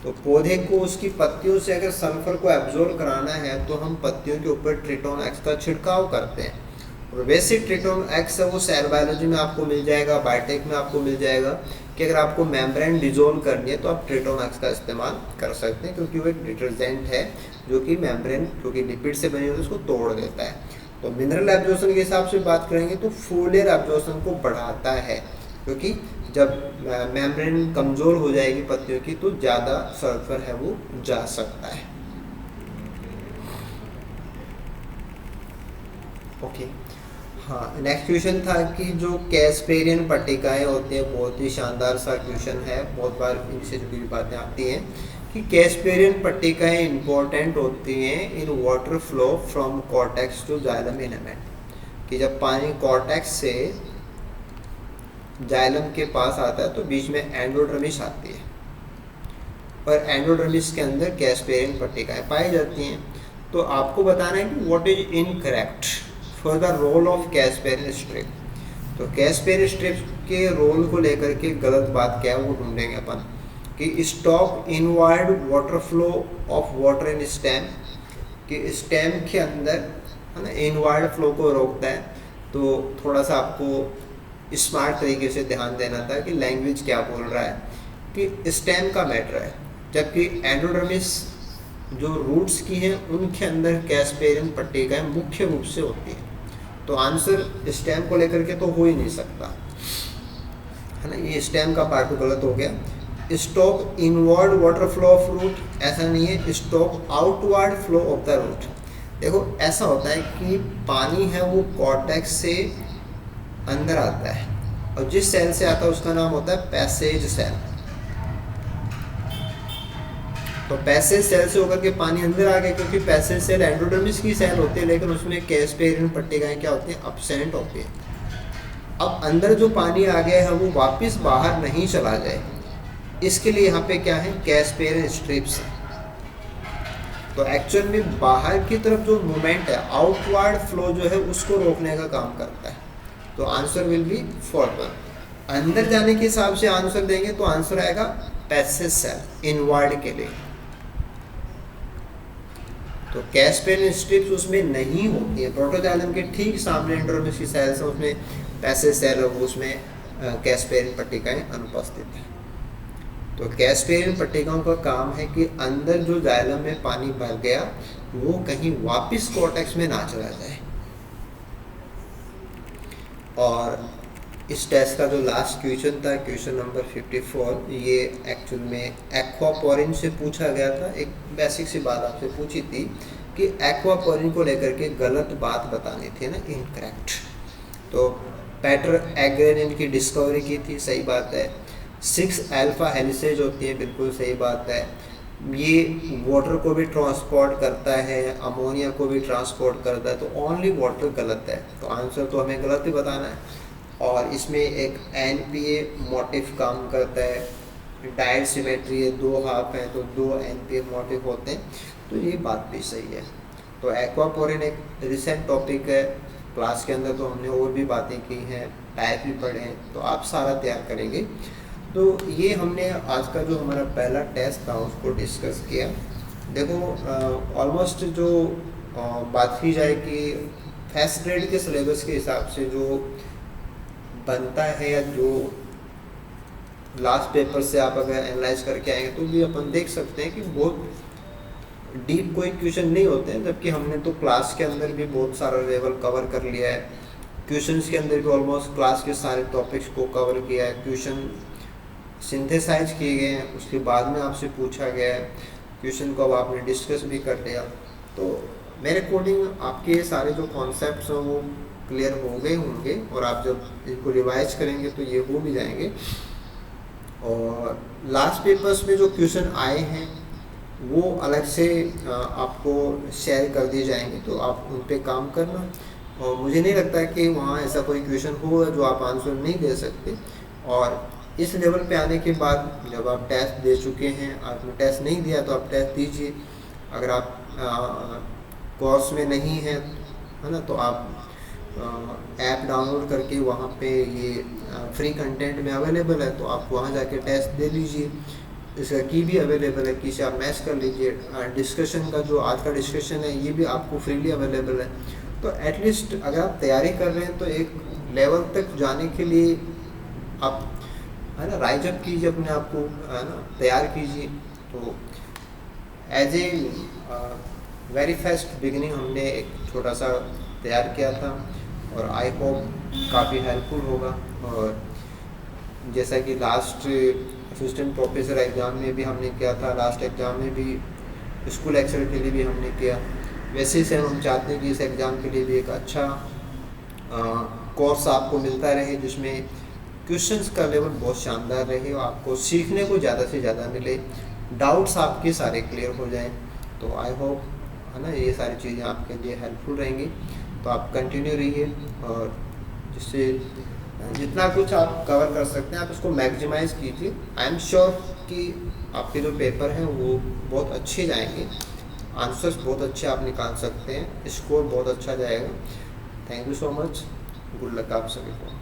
तो पौधे को उसकी पत्तियों से अगर सल्फर को एब्जॉर्ब कराना है तो हम पत्तियों के ऊपर ट्रिटोन एक्स का छिड़काव करते हैं। और वैसे ट्रिटोन एक्स है वो सेल बायोलॉजी में आपको मिल जाएगा, बायोटेक में आपको मिल जाएगा कि अगर आपको मेम्ब्रेन डिजोल्व करनी है तो आप ट्रिटोन एक्स का इस्तेमाल कर सकते हैं, क्योंकि वो एक डिटर्जेंट है जो कि मेम्ब्रेन जो कि लिपिड से बनी होती है उसको तोड़ देता है। तो मिनरल एब्जॉर्प्शन के हिसाब से बात करेंगे तो फोलियर एब्जॉर्प्शन को बढ़ाता है, क्योंकि जब मेम्ब्रेन कमज़ोर हो जाएगी पत्तियों की तो ज़्यादा सल्फर है वो जा सकता है। ओके, हाँ, नेक्स्ट क्वेश्चन था कि जो कैस्पेरियन पट्टिकाएं होती हैं, बहुत ही शानदार सा क्वेश्चन है, बहुत बार इनसे जुड़ी बातें आती हैं कि कैस्पेरियन पट्टिकाएं इंपॉर्टेंट होती हैं in water flow from cortex to xylem इनमेंट, कि जब पानी कॉर्टेक्स से जाइलम के पास आता है तो बीच में एंडोडर्मिस आती है, और एंडोडर्मिस के अंदर कैस्पेरियन पट्टिकाएं पाई जाती हैं। तो आपको बताना है कि what is incorrect for the role of casparian strip. तो कैस्पेरियन स्ट्रिप के रोल को लेकर के गलत बात क्या है वो ढूंढेंगे अपन, कि stop inward water flow of water in stem, कि स्टेम के अंदर है ना इनवर्ड फ्लो को रोकता है। तो थोड़ा सा आपको स्मार्ट तरीके से ध्यान देना था कि लैंग्वेज क्या बोल रहा है, कि स्टेम का मैटर है, जबकि एंडोडर्मिस जो रूट्स की हैं उनके अंदर कैस्पेरियन पट्टिकाएं मुख्य रूप से होती हैं। तो आंसर स्टेम को लेकर के तो हो ही नहीं सकता, है ना, ये स्टेम का पार्ट गलत हो गया। Stop inward water flow of root, ऐसा नहीं है, stop outward flow of the root. देखो ऐसा होता है कि पानी है वो कॉर्टेक्स से अंदर आता है, और जिस सेल से आता है उसका नाम होता है पैसेज सेल। तो पैसेज सेल से होकर के पानी अंदर आ गया, क्योंकि पैसेज सेल एंडोडर्मिस की सेल होती है, लेकिन उसमें कैस्पेरियन पट्टिकाएं क्या होती हैं, अब्सेंट होती हैं। अब अंदर जो पानी आ गया है वो वापस बाहर नहीं चला जाए, इसके लिए यहाँ पे क्या है, कैस्पेरियन स्ट्रिप्स है। तो एक्चुअल में बाहर की तरफ जो मूवमेंट है, आउटवर्ड फ्लो जो है उसको रोकने का काम करता है। तो आंसर विल बी फॉरवर्ड। अंदर जाने के हिसाब से आंसर देंगे तो आंसर आएगा पैसेज सेल इनवर्ड के लिए। तो कैस्पेरियन स्ट्रिप्स उसमें नहीं होती है, प्रोटोजाइलम के ठीक सामने एंडोडर्मिस की सेल्स है, उसमें पैसेज सेल है, उसमें कैस्पेरियन पट्टिकाएं अनुपस्थित हैं। तो कैस्पेरियन पट्टिकाओं का काम है कि अंदर जो जाइलम में पानी भर गया वो कहीं वापस कॉर्टेक्स में ना चला जाए। और इस टेस्ट का जो लास्ट क्वेश्चन था, क्वेश्चन नंबर 54, ये एक्चुअल में एक्वापोरिन से पूछा गया था। एक बेसिक सी बात आपसे पूछी थी कि एक्वापोरिन को लेकर के गलत बात बतानी थी ना, इनकरेक्ट। तो पैटर एग्रे ने इनकी डिस्कवरी की थी, सही बात है। 6 अल्फा हेलिसेज होती है, बिल्कुल सही बात है। ये वाटर को भी ट्रांसपोर्ट करता है, अमोनिया को भी ट्रांसपोर्ट करता है, तो ओनली वाटर गलत है। तो आंसर तो हमें गलत ही बताना है। और इसमें एक NPA मोटिव काम करता है, डायट सिमेट्री है, 2 हाफ हैं तो 2 NPA मोटिव होते हैं, तो ये बात भी सही है। तो एक्वापोरिन एक रिसेंट टॉपिक है, क्लास के अंदर तो हमने और भी बातें की हैं, टाइप भी पढ़े हैं, तो आप सारा तैयार करेंगे। तो ये हमने आज का जो हमारा पहला टेस्ट था उसको डिस्कस किया। देखो ऑलमोस्ट जो बात की जाए कि फर्स्ट ग्रेड के सिलेबस के हिसाब से जो बनता है या जो लास्ट पेपर से आप अगर एनालाइज करके आएंगे तो भी अपन देख सकते हैं कि बहुत डीप कोई क्वेश्चन नहीं होते हैं, जबकि हमने तो क्लास के अंदर भी बहुत सारा लेवल कवर कर लिया है। क्वेश्चंस के अंदर भी ऑलमोस्ट क्लास के सारे टॉपिक्स को कवर किया है। क्वेश्चन सिंथेसाइज किए गए हैं, उसके बाद में आपसे पूछा गया है, क्वेश्चन को अब आपने डिस्कस भी कर लिया। तो मेरे अकॉर्डिंग आपके ये सारे जो कॉन्सेप्ट्स हैं वो क्लियर हो गए होंगे, और आप जब इनको रिवाइज करेंगे तो ये हो भी जाएंगे। और लास्ट पेपर्स में जो क्वेश्चन आए हैं वो अलग से आपको शेयर कर दिए जाएंगे, तो आप उन पे काम करना। और मुझे नहीं लगता कि वहाँ ऐसा कोई क्वेश्चन होगा जो आप आंसर नहीं दे सकते। और इस लेवल पे आने के बाद जब आप टेस्ट दे चुके हैं, आपने टेस्ट नहीं दिया तो आप टेस्ट दीजिए। अगर आप कोर्स में नहीं हैं, है ना, तो आप ऐप डाउनलोड करके वहाँ पे ये फ्री कंटेंट में अवेलेबल है, तो आप वहाँ जाके टेस्ट दे लीजिए। इसका की भी अवेलेबल है, किसी आप मैच कर लीजिए। डिस्कशन का जो आज का डिस्कशन है ये भी आपको फ्रीली अवेलेबल है। तो एटलीस्ट अगर आप तैयारी कर रहे हैं तो एक लेवल तक जाने के लिए आप, है ना, राइज अप कीजिए अपने आप को, है ना, तैयार कीजिए। तो as a very first beginning हमने एक छोटा सा तैयार किया था, और आई होप काफ़ी हेल्पफुल होगा। और जैसा कि लास्ट असिस्टेंट प्रोफेसर एग्ज़ाम में भी हमने किया था, लास्ट एग्ज़ाम में भी स्कूल एक्सेल के लिए भी हमने किया, वैसे से हम चाहते हैं कि इस एग्ज़ाम के लिए भी एक अच्छा कोर्स आपको मिलता रहे, जिसमें क्वेश्चंस का लेवल बहुत शानदार रहे और आपको सीखने को ज़्यादा से ज़्यादा मिले, डाउट्स आपके सारे क्लियर हो जाएं। तो आई होप, है ना, ये सारी चीज़ें आपके लिए हेल्पफुल रहेंगी। तो आप कंटिन्यू रहिए, और जिससे जितना कुछ आप कवर कर सकते हैं आप इसको मैक्सिमाइज़ कीजिए। आई एम श्योर कि आपके जो पेपर हैं वो बहुत अच्छे जाएंगे, आंसर्स बहुत अच्छे आप निकाल सकते हैं, स्कोर बहुत अच्छा जाएगा। Thank you so much, good luck आप सभी को।